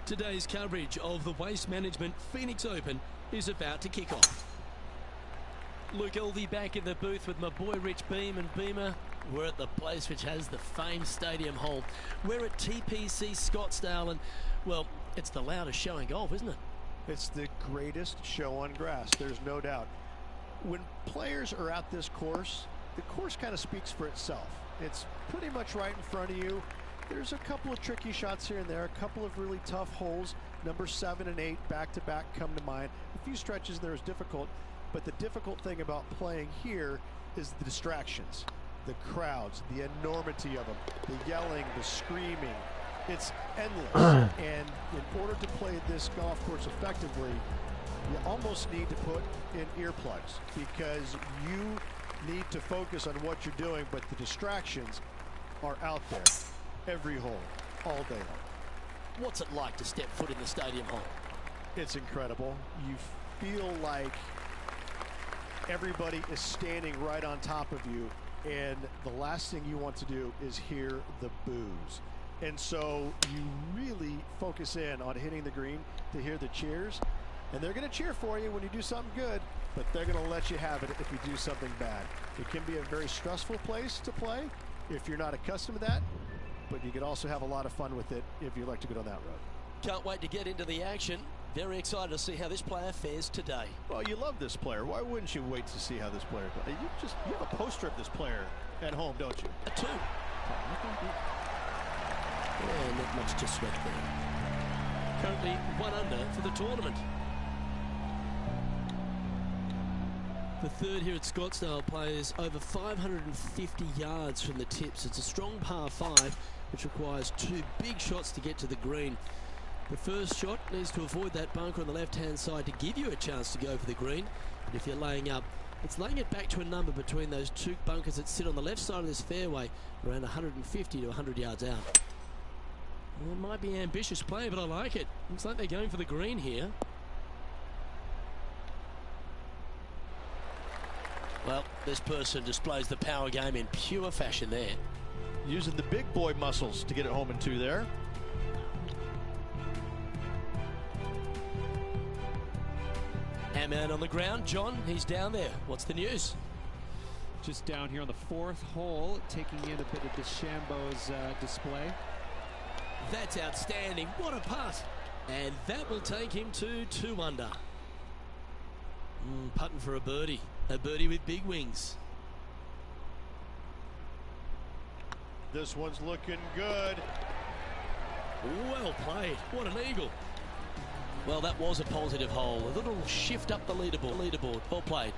Today's coverage of the Waste Management Phoenix Open is about to kick off. Luke Elvey back in the booth with my boy Rich Beam and Beamer. We're at the place which has the famed stadium hole. We're at TPC Scottsdale, and, well, it's the loudest show in golf, isn't it? It's the greatest show on grass, there's no doubt. When players are at this course, the course kind of speaks for itself. It's pretty much right in front of you. There's a couple of tricky shots here and there, a couple of really tough holes. Number 7 and 8 back-to-back come to mind. A few stretches there is difficult, but the difficult thing about playing here is the distractions, the crowds, the enormity of them, the yelling, the screaming. It's endless. And in order to play this golf course effectively, you almost need to put in earplugs because you need to focus on what you're doing, but the distractions are out there every hole, all day long. What's it like to step foot in the stadium hole? It's incredible. You feel like everybody is standing right on top of you, and the last thing you want to do is hear the boos. And so you really focus in on hitting the green to hear the cheers, and they're going to cheer for you when you do something good, but they're going to let you have it if you do something bad. It can be a very stressful place to play if you're not accustomed to that, but you can also have a lot of fun with it if you like to go down that road. Can't wait to get into the action. Very excited to see how this player fares today. Well, you love this player. Why wouldn't you wait to see how this player plays? You have a poster of this player at home, don't you? A 2. Yeah, not much to sweat there. Currently 1 under for the tournament. The third here at Scottsdale plays over 550 yards from the tips. It's a strong par 5, which requires 2 big shots to get to the green. The first shot needs to avoid that bunker on the left-hand side to give you a chance to go for the green. But if you're laying up, it's laying it back to a number between those 2 bunkers that sit on the left side of this fairway, around 150 to 100 yards out. Well, it might be an ambitious play, but I like it. Looks like they're going for the green here. Well, this person displays the power game in pure fashion there. Using the big boy muscles to get it home in 2 there. Our man on the ground, John, he's down there. What's the news? Just down here on the 4th hole, taking in a bit of DeChambeau's display. That's outstanding. What a putt. And that will take him to 2 under. Putting for a birdie. A birdie with big wings. This one's looking good. Well played. What an eagle. Well, that was a positive hole. A little shift up the leaderboard. Well played.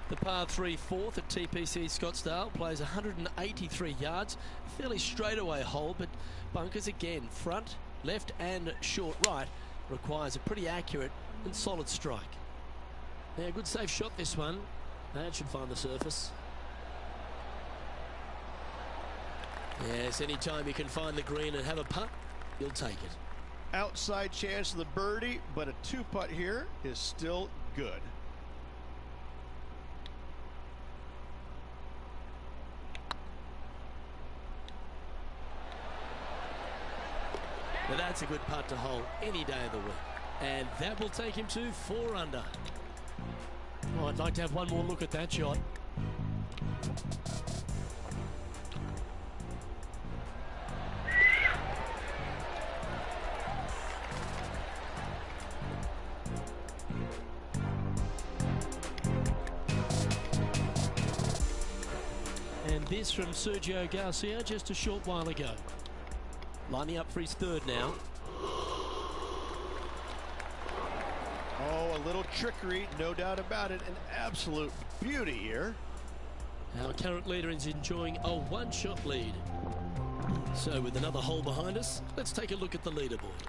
The par 3 4th at TPC Scottsdale plays 183 yards. A fairly straightaway hole, but bunkers again. Front, left and short right requires a pretty accurate and solid strike. Yeah, good safe shot this one. That should find the surface. Yes, anytime you can find the green and have a putt, you'll take it. Outside chance of the birdie, but a 2-putt here is still good. Now that's a good putt to hole any day of the week. And that will take him to 4 under. Oh, I'd like to have one more look at that shot. And this from Sergio Garcia just a short while ago. Lining up for his 3rd now. Oh, a little trickery, no doubt about it. An absolute beauty here. Our current leader is enjoying a 1-shot lead. So with another hole behind us, let's take a look at the leaderboard.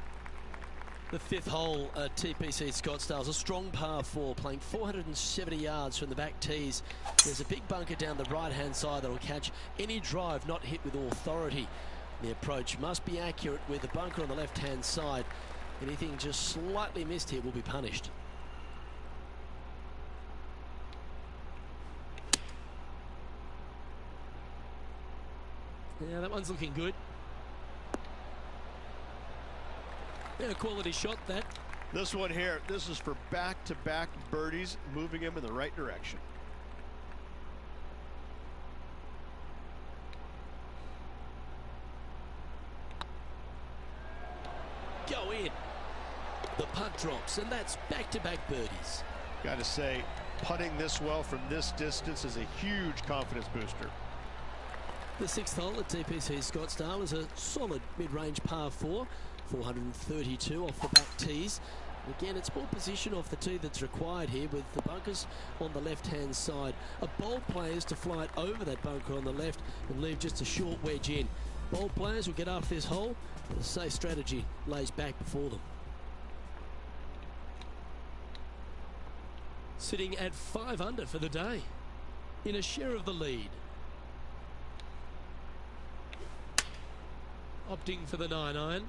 The 5th hole at TPC Scottsdale is a strong par 4, playing 470 yards from the back tees. There's a big bunker down the right-hand side that will catch any drive not hit with authority. The approach must be accurate with the bunker on the left-hand side. Anything just slightly missed here will be punished. Yeah, that one's looking good. Yeah, quality shot that. This one here, this is for back-to-back birdies, moving him in the right direction. Go in. The putt drops, and that's back-to-back birdies. Got to say, putting this well from this distance is a huge confidence booster. The sixth hole at TPC Scottsdale was a solid mid-range par 4, 432 off the back tees. Again, it's more position off the tee that's required here, with the bunkers on the left-hand side. A bold player is to fly it over that bunker on the left and leave just a short wedge in. Bold players will get after this hole, but a safe strategy lays back before them. Sitting at 5 under for the day, in a share of the lead. Opting for the 9-iron.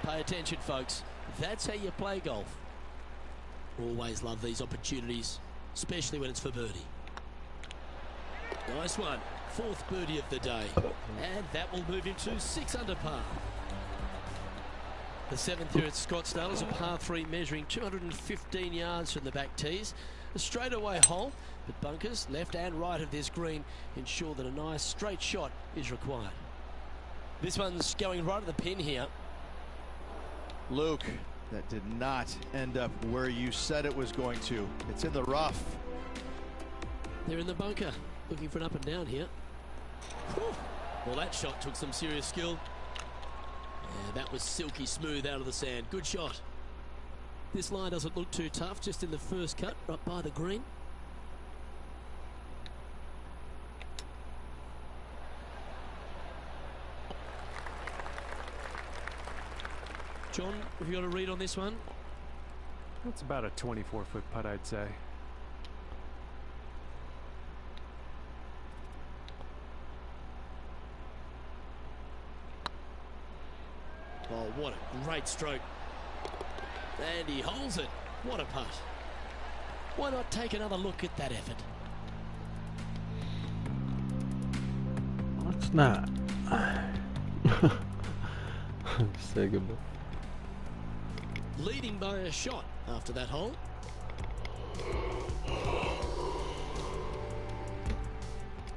Pay attention, folks. That's how you play golf. Always love these opportunities, especially when it's for birdie. Nice one. Fourth birdie of the day. And that will move him to 6 under par. The seventh here at Scottsdale is a par 3 measuring 215 yards from the back tees. A straightaway hole, but bunkers left and right of this green ensure that a nice straight shot is required. This one's going right at the pin here. Luke, that did not end up where you said it was going to. It's in the rough. They're in the bunker, looking for an up and down here. Whew. Well, that shot took some serious skill. Yeah, that was silky smooth out of the sand. Good shot. This line doesn't look too tough, just in the first cut, right by the green. John, have you got a read on this one? That's about a 24-foot putt, I'd say. Oh, what a great stroke. And he holds it. What a putt. Why not take another look at that effort? What's that? Say goodbye. Leading by a shot after that hole.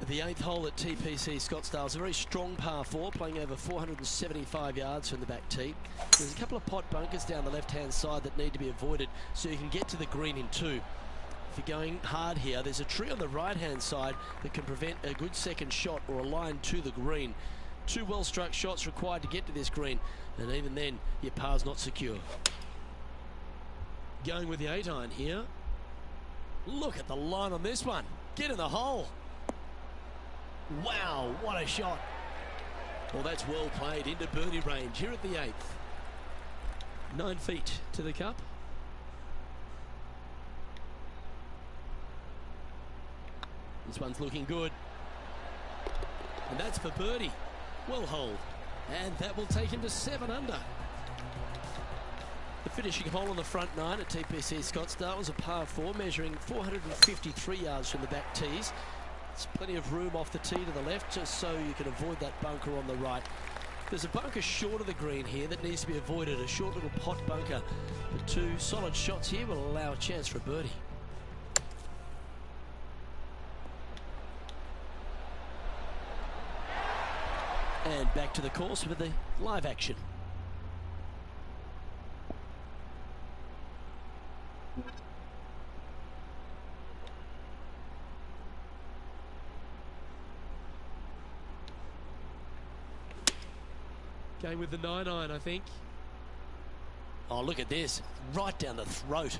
The eighth hole at TPC Scottsdale is a very strong par 4, playing over 475 yards from the back tee. There's a couple of pot bunkers down the left-hand side that need to be avoided so you can get to the green in 2. If you're going hard here, there's a tree on the right-hand side that can prevent a good second shot or a line to the green. 2 well-struck shots required to get to this green, and even then, your par's not secure. Going with the 8-iron here. Look at the line on this one. Get in the hole. Wow, what a shot. Well, that's well played into birdie range here at the 8th. 9 feet to the cup. This one's looking good. And that's for birdie. Well holed. And that will take him to 7 under. The finishing hole on the front 9 at TPC Scottsdale was a par 4 measuring 453 yards from the back tees. There's plenty of room off the tee to the left just so you can avoid that bunker on the right. There's a bunker short of the green here that needs to be avoided, a short little pot bunker. But 2 solid shots here will allow a chance for a birdie. And back to the course with the live action. Going with the 9-iron, I think. Oh, look at this. Right down the throat.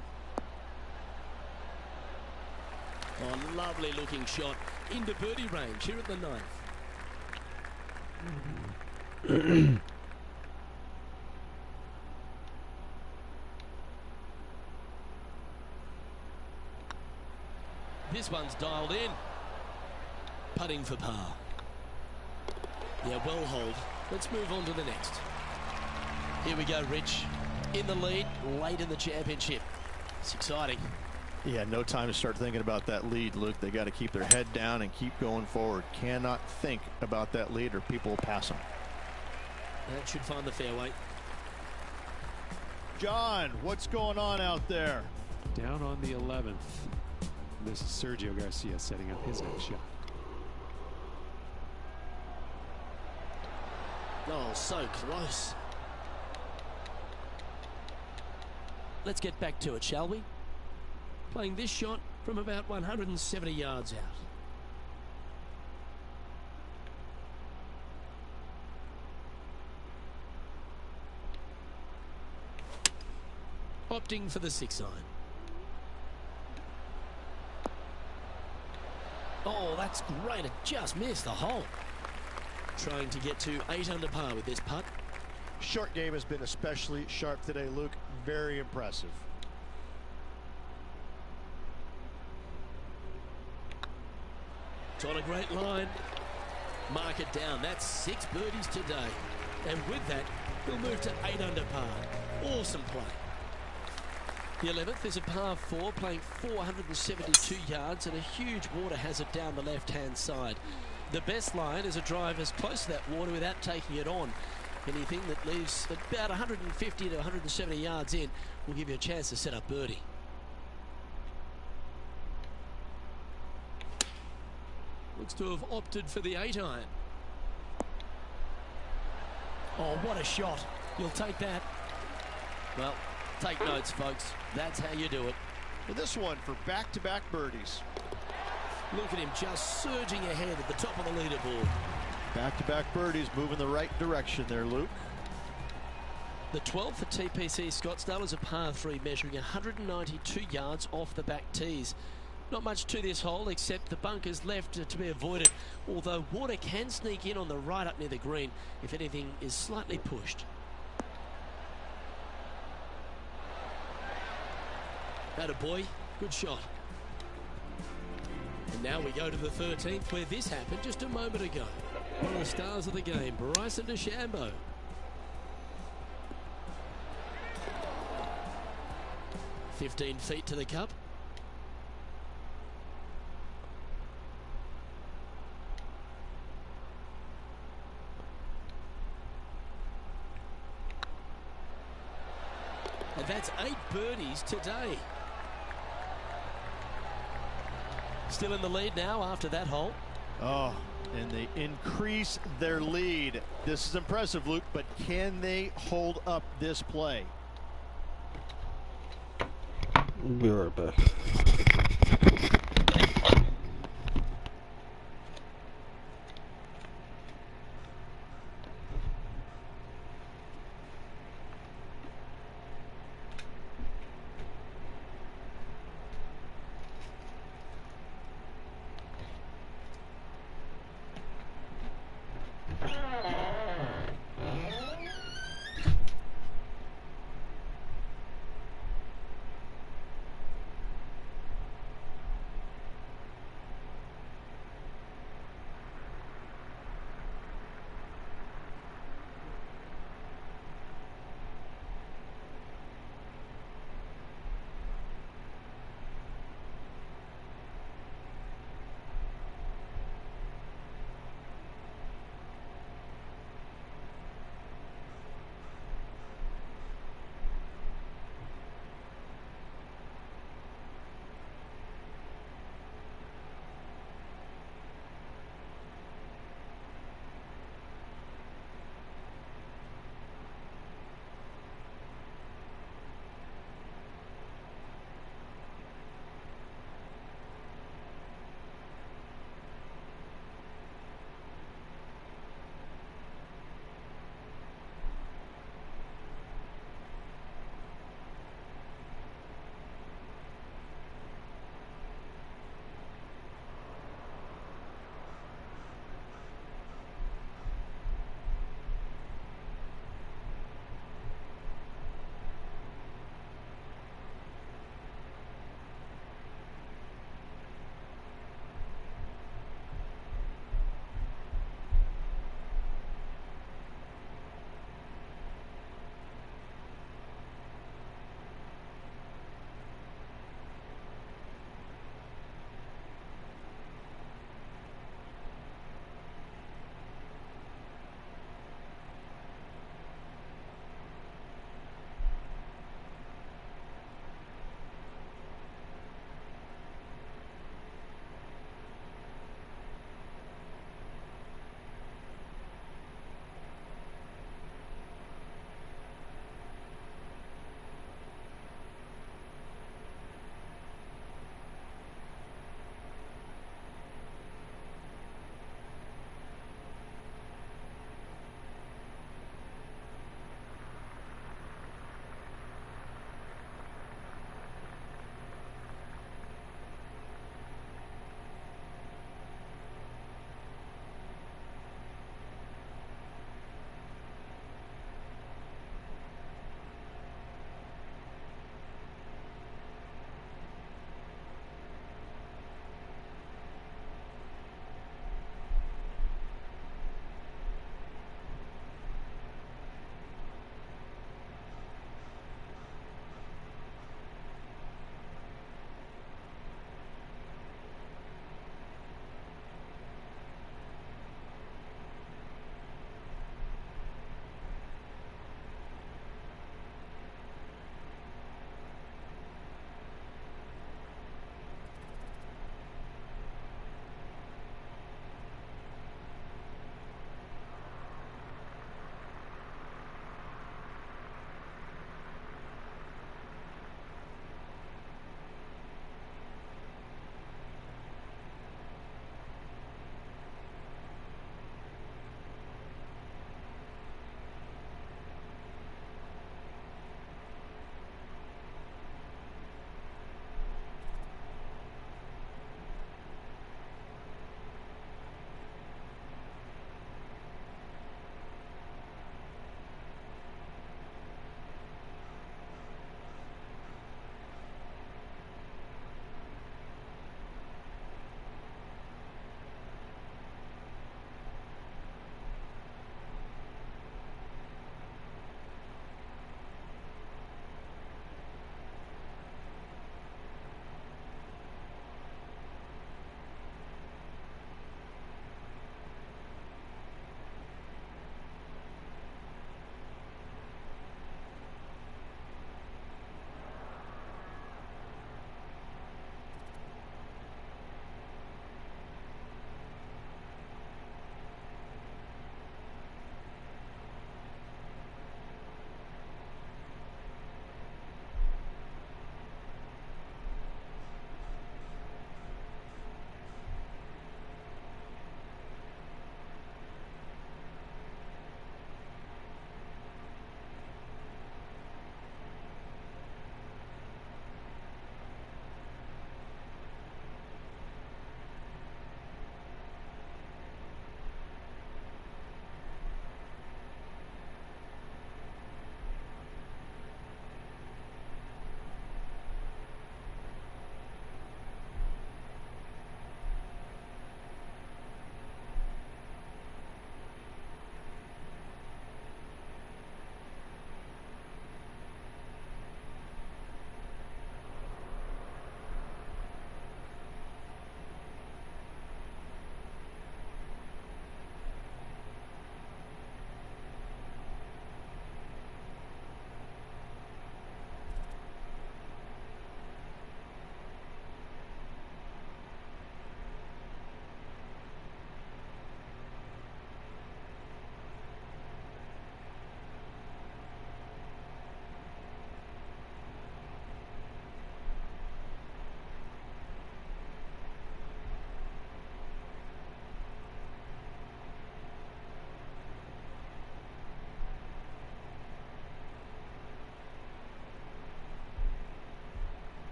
Oh, lovely looking shot. Into birdie range here at the 9th. This one's dialed in. Putting for par. Yeah, well holed. Let's move on to the next. Here we go, Rich. In the lead, late in the championship. It's exciting. Yeah, no time to start thinking about that lead, Luke. They got to keep their head down and keep going forward. Cannot think about that lead or people will pass them. That should find the fairway. John, what's going on out there? Down on the 11th. This is Sergio Garcia setting up his next shot. Oh, so close. Let's get back to it, shall we? Playing this shot from about 170 yards out. Opting for the 6-iron. Oh, that's great. It just missed the hole. Trying to get to 8 under par with this putt. Short game has been especially sharp today, Luke. Very impressive. It's on a great line. Mark it down. That's 6 birdies today. And with that, he'll move to 8 under par. Awesome play. The 11th is a par 4, playing 472 yards and a huge water hazard down the left-hand side. The best line is a drive as close to that water without taking it on. Anything that leaves about 150 to 170 yards in will give you a chance to set up birdie. Looks to have opted for the 8-iron. Oh, what a shot. You'll take that. Well, take notes, folks. That's how you do it. Well, this one for back-to-back birdies. Look at him just surging ahead at the top of the leaderboard. Back-to-back birdies, moving the right direction there, Luke. The 12th for TPC Scottsdale is a par 3 measuring 192 yards off the back tees. Not much to this hole except the bunkers left to be avoided, although water can sneak in on the right up near the green if anything is slightly pushed. Attaboy, good shot. And now we go to the 13th where this happened just a moment ago. One of the stars of the game, Bryson DeChambeau. "15 feet to the cup. And that's 8 birdies today. Still in the lead now after that hole. Oh, and they increase their lead. This is impressive, Luke, but can they hold up this play? We'll be right back.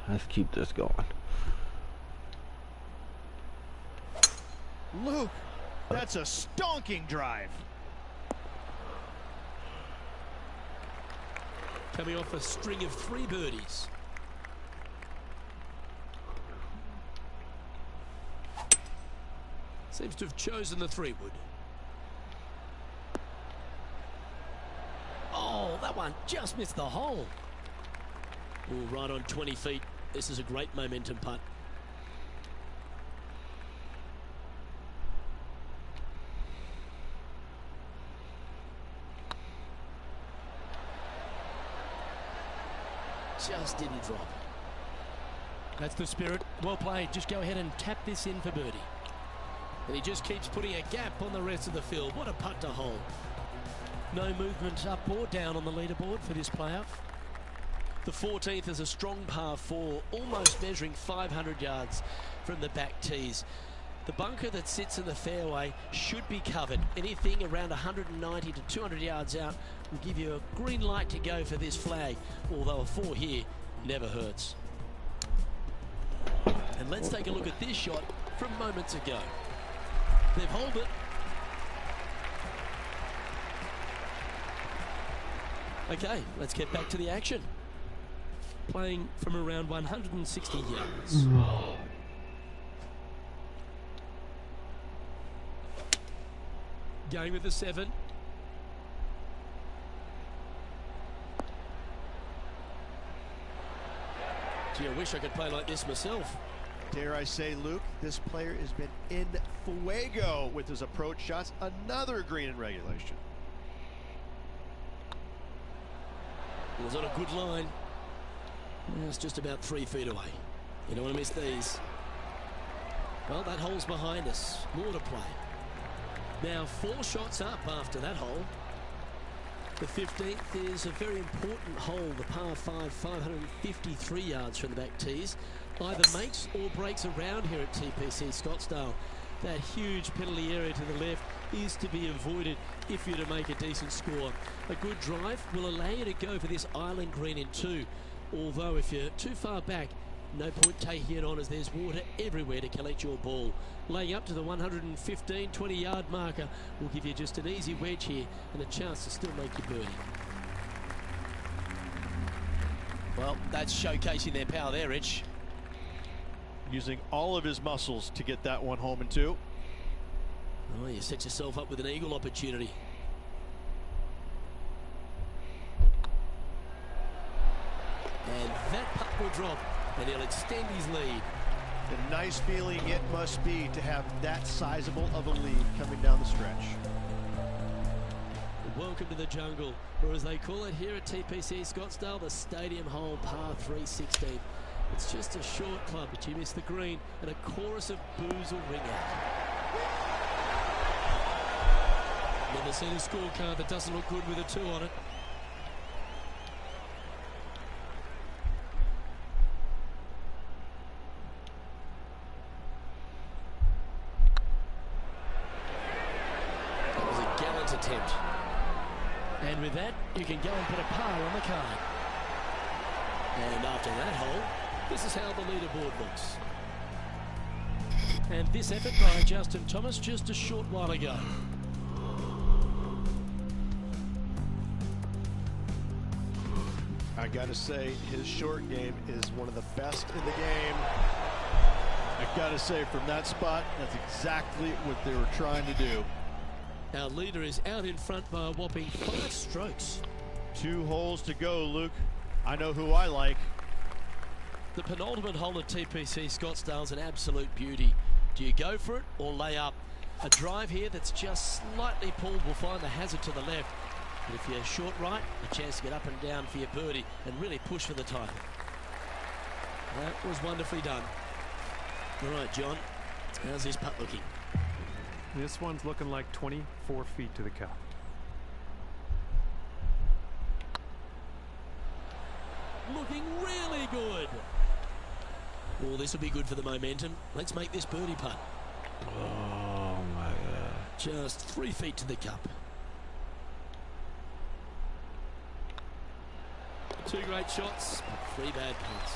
Let's keep this going. Luke, that's a stonking drive. Coming off a string of 3 birdies. Seems to have chosen the 3-wood. Oh, that one just missed the hole. Oh, right on 20 feet. This is a great momentum putt. Just didn't drop. That's the spirit. Well played. Just go ahead and tap this in for birdie. And he just keeps putting a gap on the rest of the field. What a putt to hole. No movement up or down on the leaderboard for this player. The 14th is a strong par 4, almost measuring 500 yards from the back tees. The bunker that sits in the fairway should be covered. Anything around 190 to 200 yards out will give you a green light to go for this flag, although a 4 here never hurts. And let's take a look at this shot from moments ago. They've holed it. Okay, let's get back to the action. Playing from around 160 yards. Going with the 7. Gee, I wish I could play like this myself. Dare I say, Luke, this player has been in fuego with his approach shots. Another green in regulation. It was on a good line. It's just about 3 feet away. You don't want to miss these. Well, that hole's behind us. More to play. Now 4 shots up after that hole. The 15th is a very important hole, the par 5, 553 yards from the back tees. Either makes or breaks around here at TPC Scottsdale. That huge penalty area to the left is to be avoided if you're to make a decent score. A good drive will allow you to go for this island green in 2. Although if you're too far back, no point taking it on as there's water everywhere to collect your ball. Laying up to the 115, 20-yard marker will give you just an easy wedge here and a chance to still make your birdie. Well, that's showcasing their power there, Rich. Using all of his muscles to get that one home in 2. Oh, you set yourself up with an eagle opportunity. And that putt will drop, and he'll extend his lead. A nice feeling it must be to have that sizable of a lead coming down the stretch. Welcome to the jungle, or as they call it here at TPC Scottsdale, the stadium hole par 316. It's just a short club, but you miss the green, and a chorus of boos will ring out. Never seen a scorecard that doesn't look good with a 2 on it. That was a gallant attempt. And with that, you can go and put a par on the card. And after that hole, this is how the leaderboard looks. And this effort by Justin Thomas just a short while ago. I gotta say, his short game is one of the best in the game. I gotta say, from that spot, that's exactly what they were trying to do. Our leader is out in front by a whopping 5 strokes. 2 holes to go, Luke. I know who I like. The penultimate hole at TPC Scottsdale's an absolute beauty. Do you go for it or lay up? A drive here that's just slightly pulled will find the hazard to the left. But if you're short right, a chance to get up and down for your birdie and really push for the title. That was wonderfully done. All right, John, how's this putt looking? This one's looking like 24 feet to the cup. Looking really good. Oh, this will be good for the momentum. Let's make this birdie putt. Oh my God. Just 3 feet to the cup. 2 great shots, but 3 bad putts.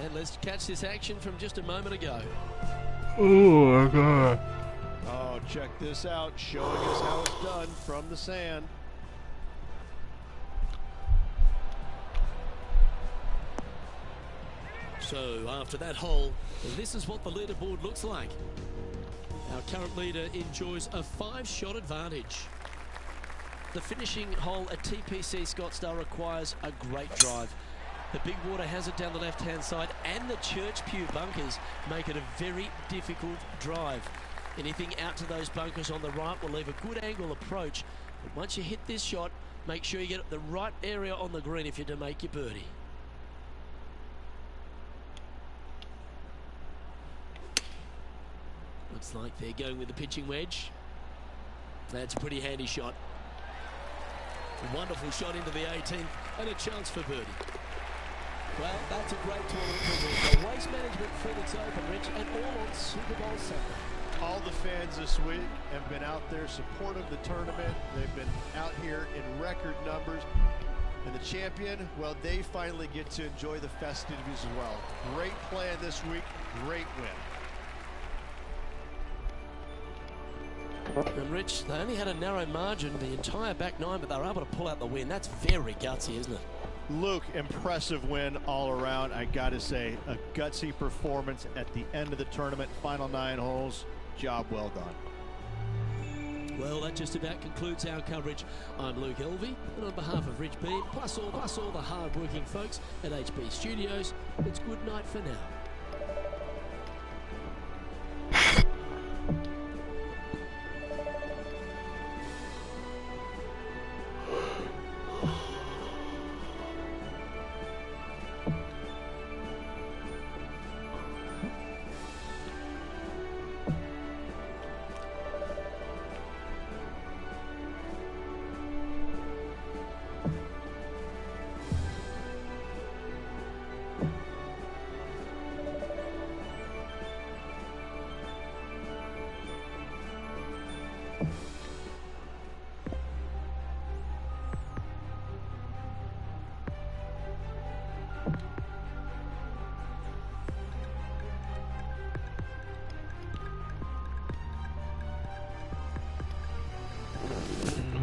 And let's catch this action from just a moment ago. Oh my god. Oh, check this out, showing us how it's done from the sand. So after that hole, this is what the leaderboard looks like. Our current leader enjoys a 5-shot advantage. The finishing hole at TPC Scottsdale requires a great drive. The big water hazard down the left-hand side and the Church Pew bunkers make it a very difficult drive. Anything out to those bunkers on the right will leave a good angle approach. But once you hit this shot, make sure you get the right area on the green if you're to make your birdie. Looks like they're going with the pitching wedge. That's a pretty handy shot. A wonderful shot into the 18th and a chance for birdie. Well, that's a great tournament to win. The Waste Management Phoenix Open, Rich, and all on Super Bowl Sunday. All the fans this week have been out there supportive of the tournament. They've been out here in record numbers. And the champion, well, they finally get to enjoy the festivities as well. Great plan this week, great win. And Rich, they only had a narrow margin the entire back nine, but they were able to pull out the win. That's very gutsy, isn't it? Luke, impressive win all around. I gotta say, a gutsy performance at the end of the tournament. Final 9 holes. Job well done. Well, that just about concludes our coverage. I'm Luke Elvey, and on behalf of Rich Beam, plus all the hard-working folks at HB Studios, it's good night for now.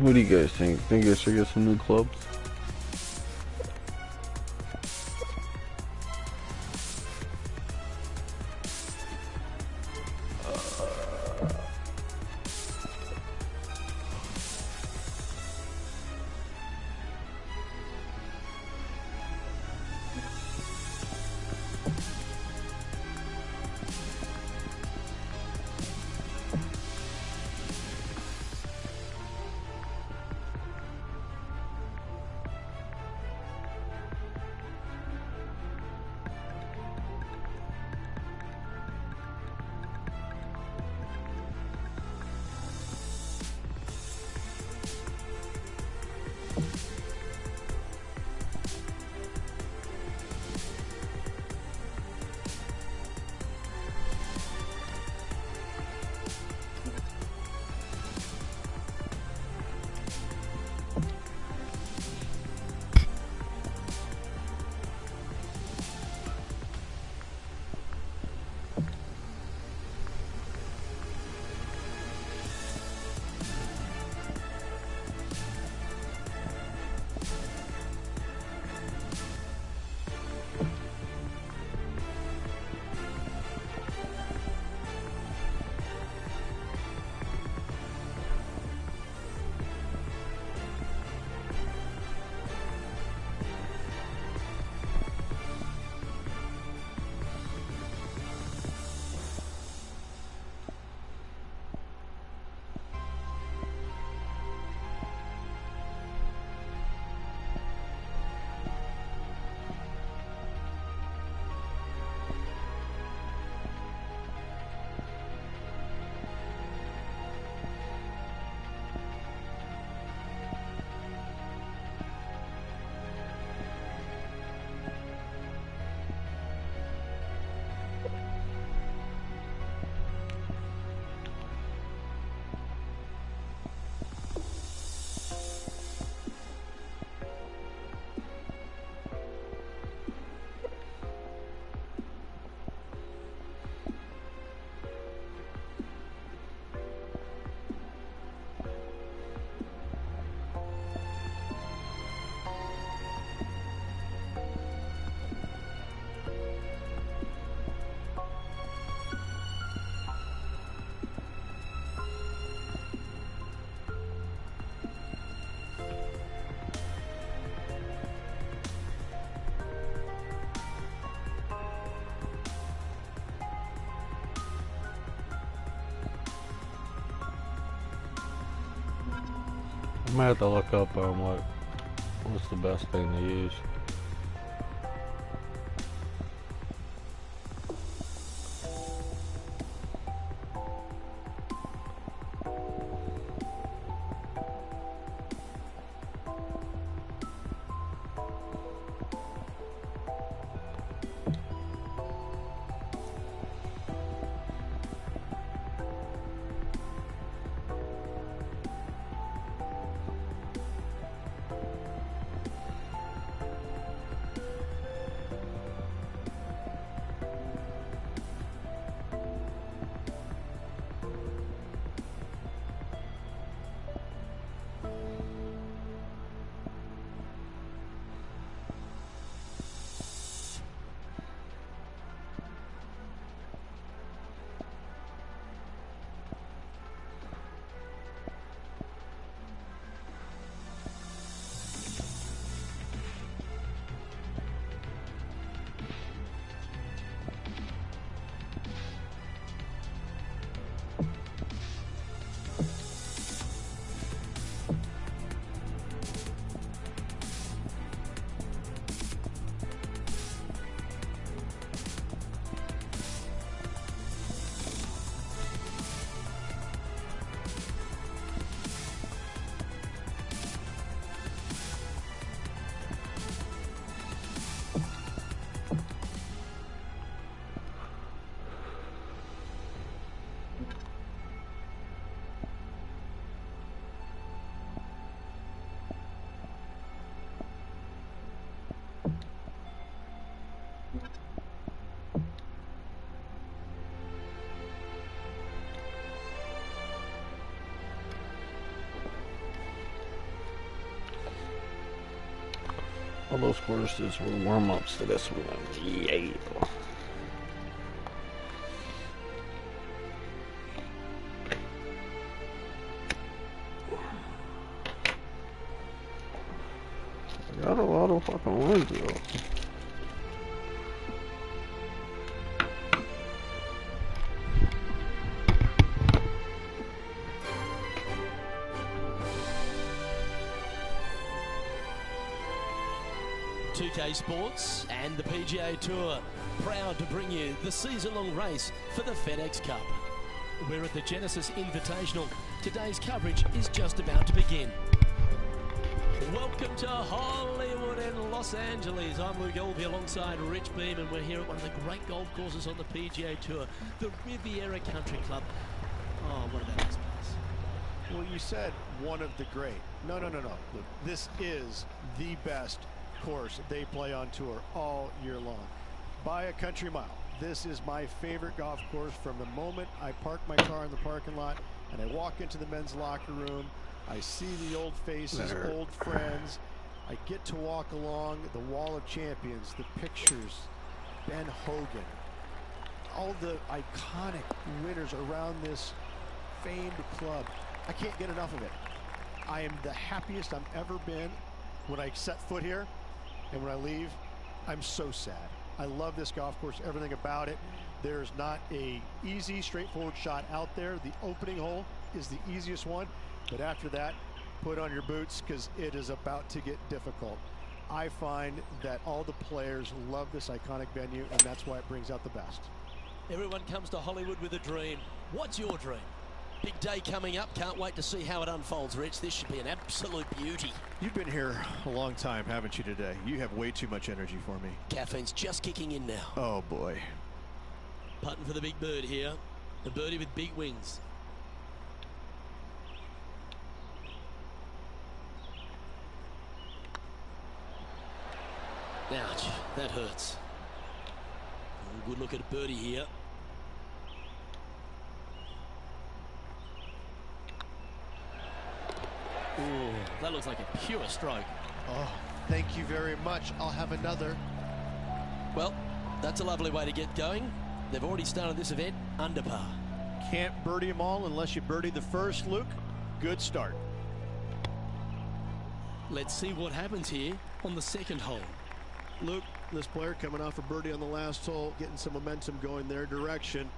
What do you guys think? Think I should get some new clubs? might have to look up on what's the best thing to use. All those courses were warm-ups to this one. Yeah. I got a lot of fucking wins though. Sports and the PGA Tour proud to bring you the season-long race for the FedEx Cup. We're at the Genesis Invitational. Today's coverage is just about to begin. Welcome to Hollywood and Los Angeles. I'm Luke Elvey alongside Rich Beam, and we're here at one of the great golf courses on the PGA Tour, the Riviera Country Club. Oh, what about this place? Well, you said one of the great. No. Look, this is the best course they play on tour all year long by a country mile. This is my favorite golf course. From the moment I park my car in the parking lot and I walk into the men's locker room, I see the old faces, old friends. I get to walk along the wall of champions, the pictures, Ben Hogan, all the iconic winners around this famed club. I can't get enough of it. I am the happiest I've ever been when I set foot here. And when I leave, I'm so sad. I love this golf course, everything about it. There's not a easy, straightforward shot out there. The opening hole is the easiest one. But after that, put on your boots because it is about to get difficult. I find that all the players love this iconic venue, and that's why it brings out the best. Everyone comes to Hollywood with a dream. What's your dream? Big day coming up. Can't wait to see how it unfolds, Rich. This should be an absolute beauty. You've been here a long time, haven't you, today? You have way too much energy for me. Caffeine's just kicking in now. Oh, boy. Putting for the big bird here. The birdie with big wings. Ouch, that hurts. Good look at a birdie here. Ooh, that looks like a pure stroke. Oh, thank you very much. I'll have another. Well, that's a lovely way to get going. They've already started this event under par. Can't birdie them all unless you birdie the first, Luke. Good start. Let's see what happens here on the second hole. Luke, this player coming off a birdie on the last hole, getting some momentum going their direction.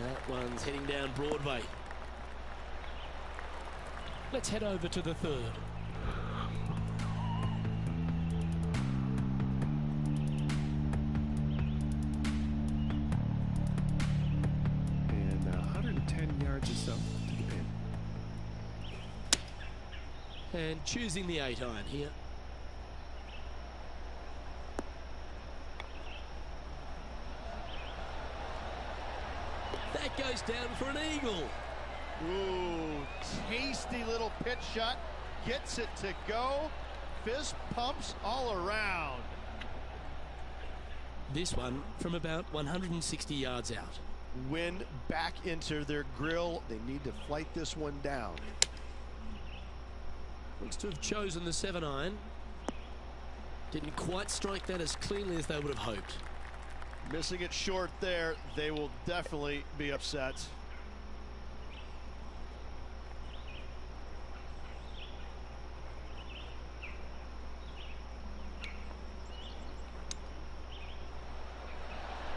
That one's heading down Broadway. Let's head over to the third. And 110 yards or so to the pin. And choosing the 8-iron here. That goes down for an eagle. Ooh, tasty little pitch shot. Gets it to go. Fist pumps all around. This one from about 160 yards out. Wind back into their grill. They need to flight this one down. Looks to have chosen the 7-iron. Didn't quite strike that as cleanly as they would have hoped. Missing it short there. They will definitely be upset.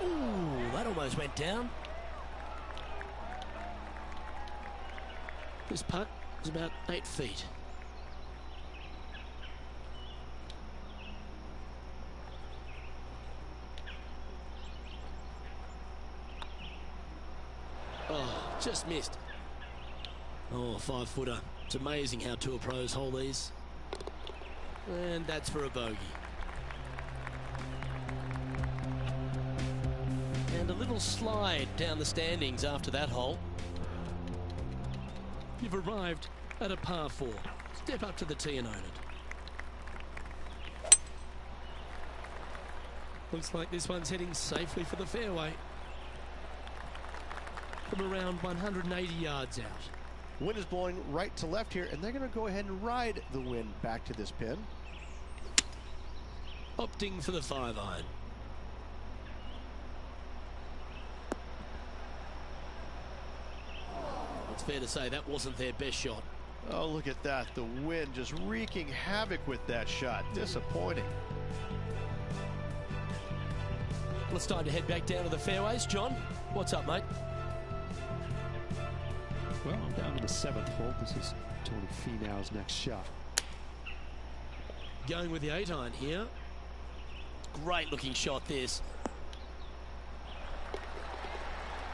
Ooh, that almost went down. This putt is about 8 feet. Oh, just missed. Oh, 5-footer. It's amazing how tour pros hold these. And that's for a bogey. And a little slide down the standings after that hole. You've arrived at a par 4. Step up to the tee and own it. Looks like this one's heading safely for the fairway. From around 180 yards out. Wind is blowing right to left here, and they're going to go ahead and ride the wind back to this pin. Opting for the 5-iron. It's fair to say that wasn't their best shot. Oh, look at that. The wind just wreaking havoc with that shot. Disappointing. Well, it's time to head back down to the fairways. John, what's up, mate? Well, I'm down to the 7th hole. This is Tony Finau's next shot. Going with the 8-iron here. Great looking shot, this.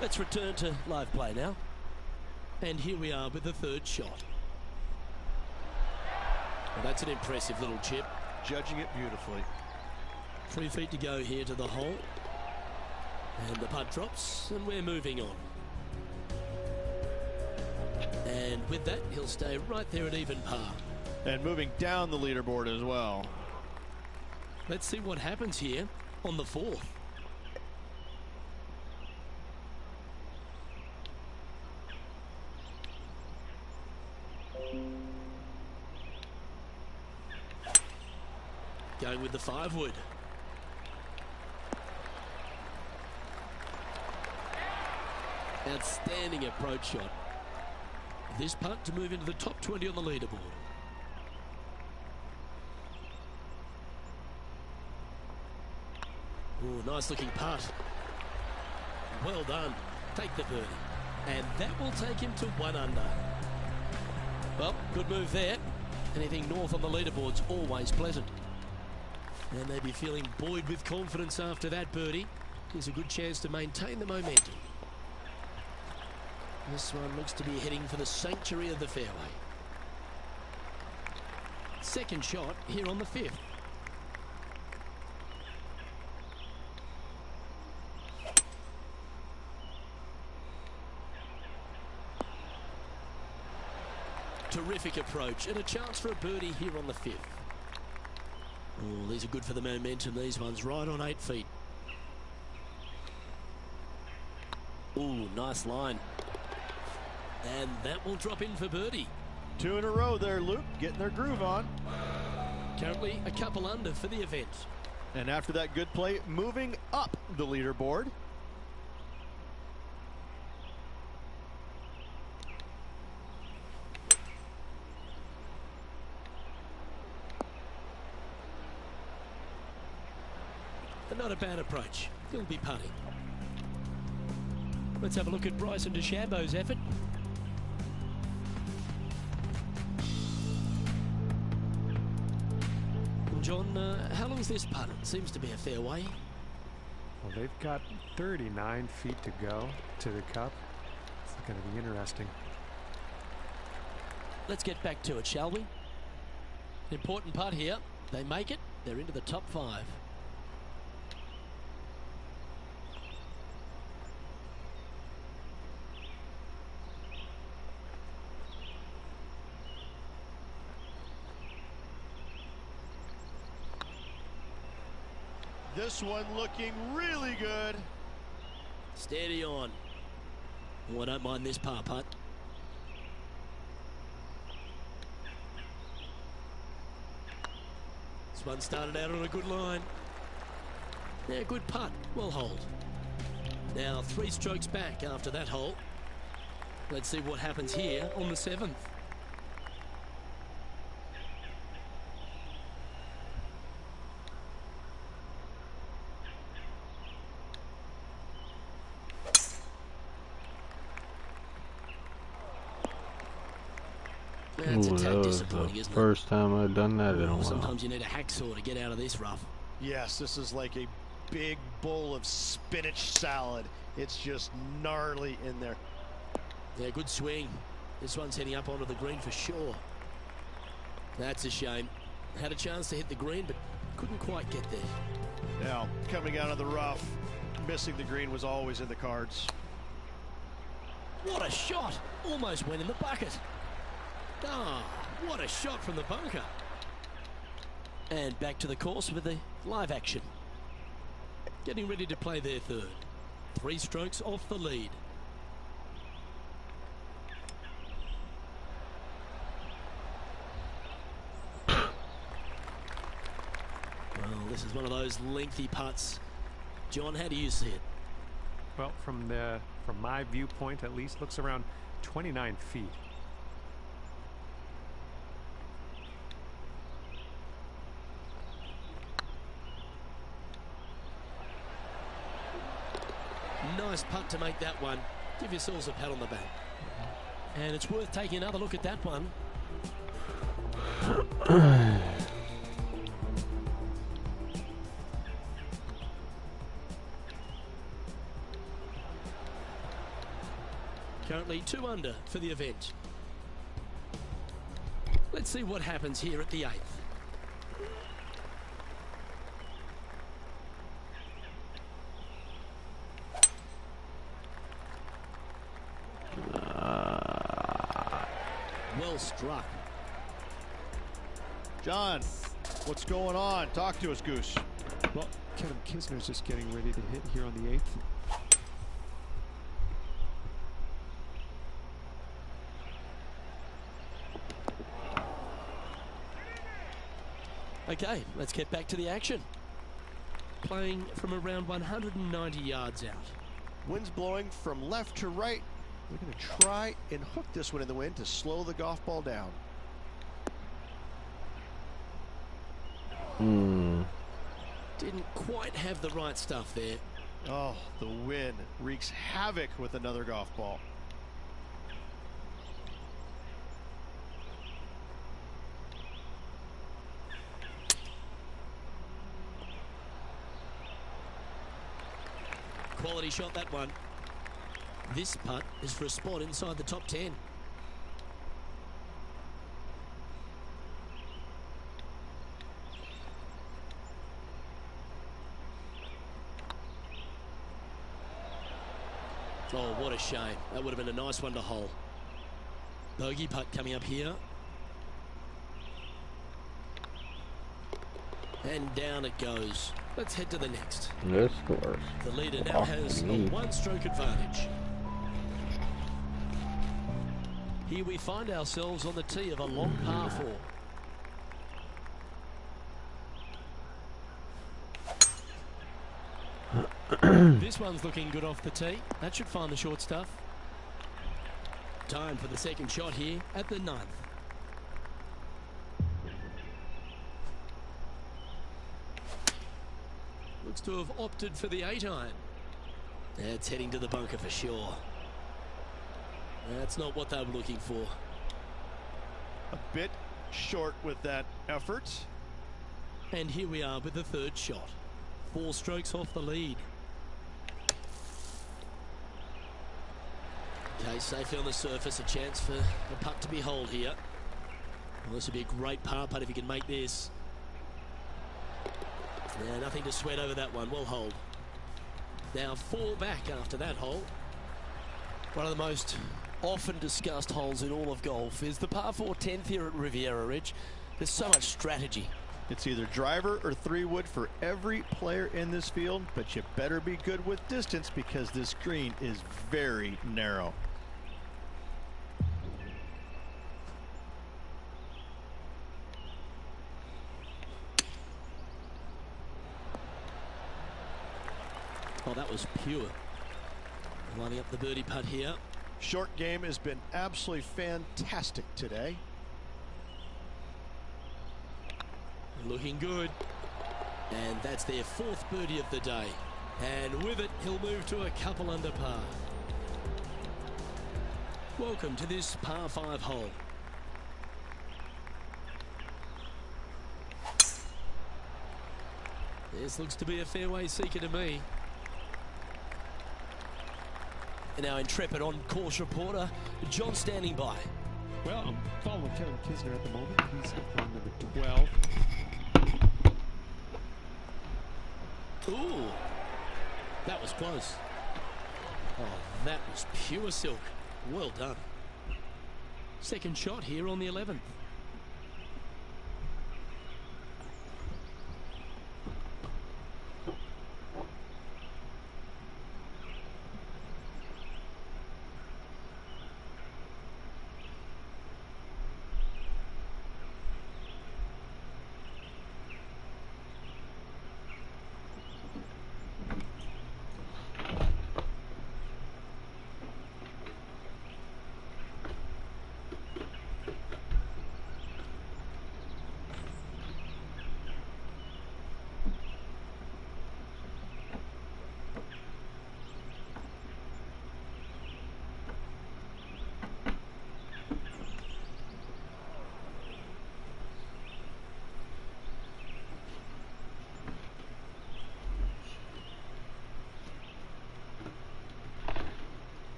Let's return to live play now. And here we are with the third shot. Well, that's an impressive little chip. Judging it beautifully. 3 feet to go here to the hole. And the putt drops, and we're moving on. And with that, he'll stay right there at even par. And moving down the leaderboard as well. Let's see what happens here on the 4th. Going with the 5-wood. Outstanding approach shot. This putt to move into the top 20 on the leaderboard. Ooh, nice looking putt. Well done. Take the birdie. And that will take him to 1 under. Well, good move there. Anything north on the leaderboard's always pleasant. And they'd be feeling buoyed with confidence after that birdie. Here's a good chance to maintain the momentum. This one looks to be heading for the sanctuary of the fairway. Second shot here on the 5th. Terrific approach and a chance for a birdie here on the 5th. Oh, these are good for the momentum, these ones, right on 8 feet. Ooh, nice line. And that will drop in for birdie. 2 in a row there, Luke, getting their groove on. Currently a couple under for the event. And after that good play, moving up the leaderboard. But not a bad approach. He'll be putting. Let's have a look at Bryson DeChambeau's effort. John, how long is this putt? It seems to be a fair way. Well, they've got 39 feet to go to the cup. It's going to be interesting. Let's get back to it, shall we? Important putt here. They make it. They're into the top 5. This one looking really good. Steady on. Oh, I don't mind this par putt. This one started out on a good line. Yeah, good putt. Well hold. Now 3 strokes back after that hole. Let's see what happens here on the 7th. That's a Ooh, tad that was disappointing, the isn't it? first time I've done that in a while. Sometimes you need a hacksaw to get out of this rough. Yes, this is like a big bowl of spinach salad. It's just gnarly in there. Yeah, good swing. This one's heading up onto the green for sure. That's a shame. Had a chance to hit the green, but couldn't quite get there. Now, coming out of the rough, missing the green was always in the cards. What a shot! Almost went in the bucket. Ah, what a shot from the bunker. And back to the course with the live action. Getting ready to play their 3rd. 3 strokes off the lead. Well, this is one of those lengthy putts. John, how do you see it? Well, from my viewpoint at least, looks around 29 feet. Nice putt to make that one. Give yourselves a pat on the back. And it's worth taking another look at that one. Currently 2 under for the event. Let's see what happens here at the 8th. Well struck. John, what's going on? Talk to us, Goose. Well, Kevin Kisner's just getting ready to hit here on the 8th. Okay, let's get back to the action. Playing from around 190 yards out. Wind's blowing from left to right. We're going to try and hook this one in the wind to slow the golf ball down. Didn't quite have the right stuff there. Oh, the wind wreaks havoc with another golf ball. Quality shot, that one. This putt is for a spot inside the top 10. Oh, what a shame. That would have been a nice one to hole. Bogey putt coming up here. And down it goes. Let's head to the next. This course. The leader now has a 1-stroke advantage. Here we find ourselves on the tee of a long par 4. This one's looking good off the tee. That should find the short stuff. Time for the second shot here at the 9th. Looks to have opted for the 8-iron. It's heading to the bunker for sure. That's not what they were looking for. A bit short with that effort. And here we are with the third shot. 4 strokes off the lead. Okay, safely on the surface, a chance for the putt to be holed here. Well, this would be a great par putt if he can make this. Yeah, nothing to sweat over that one. Well holed. Now 4 back after that hole. One of the most often discussed holes in all of golf is the par 4 10th here at Riviera Ridge. There's so much strategy. It's either driver or 3-wood for every player in this field, but you better be good with distance because this green is very narrow. Oh, that was pure. Lining up the birdie putt here. Short game has been absolutely fantastic today. Looking good. And that's their 4th birdie of the day. And with it, he'll move to a couple under par. Welcome to this par 5 hole. This looks to be a fairway seeker to me. And our intrepid on-course reporter, John, standing by. Well, I'm following Kevin Kisner at the moment. He's on number 12. Ooh, that was close. Oh, that was pure silk. Well done. Second shot here on the 11th.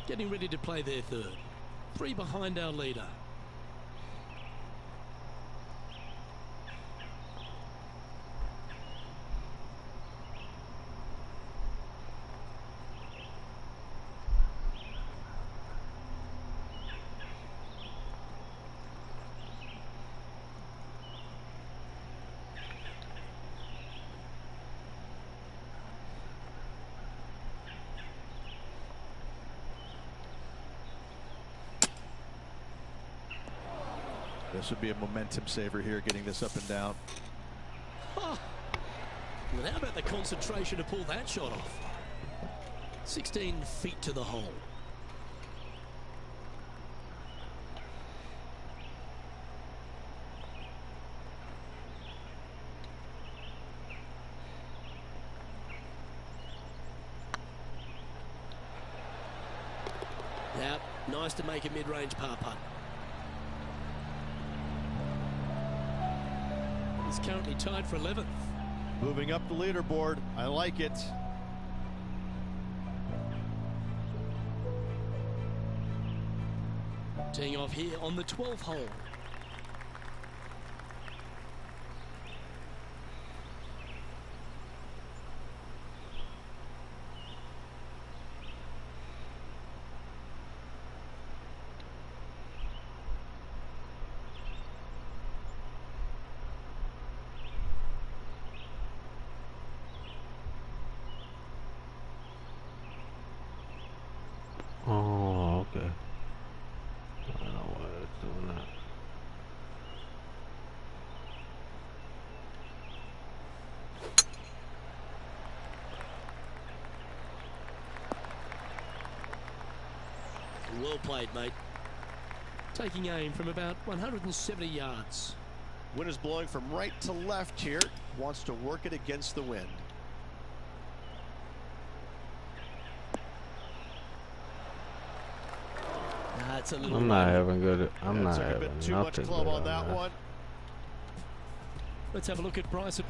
Getting ready to play their third. 3 behind our leader. This would be a momentum saver here, getting this up and down. Oh. Well, how about the concentration to pull that shot off? 16 feet to the hole. Yep, nice to make a mid-range par putt. He's currently tied for 11th. Moving up the leaderboard. I like it. Teeing off here on the 12th hole. Oh, okay. I don't know why it's doing that. Well played, mate. Taking aim from about 170 yards. Wind is blowing from right to left here. Wants to work it against the wind. That's a little. I'm not having good. I'm That's not a having bit too nothing much club good on that one. Let's have a look at Bryson.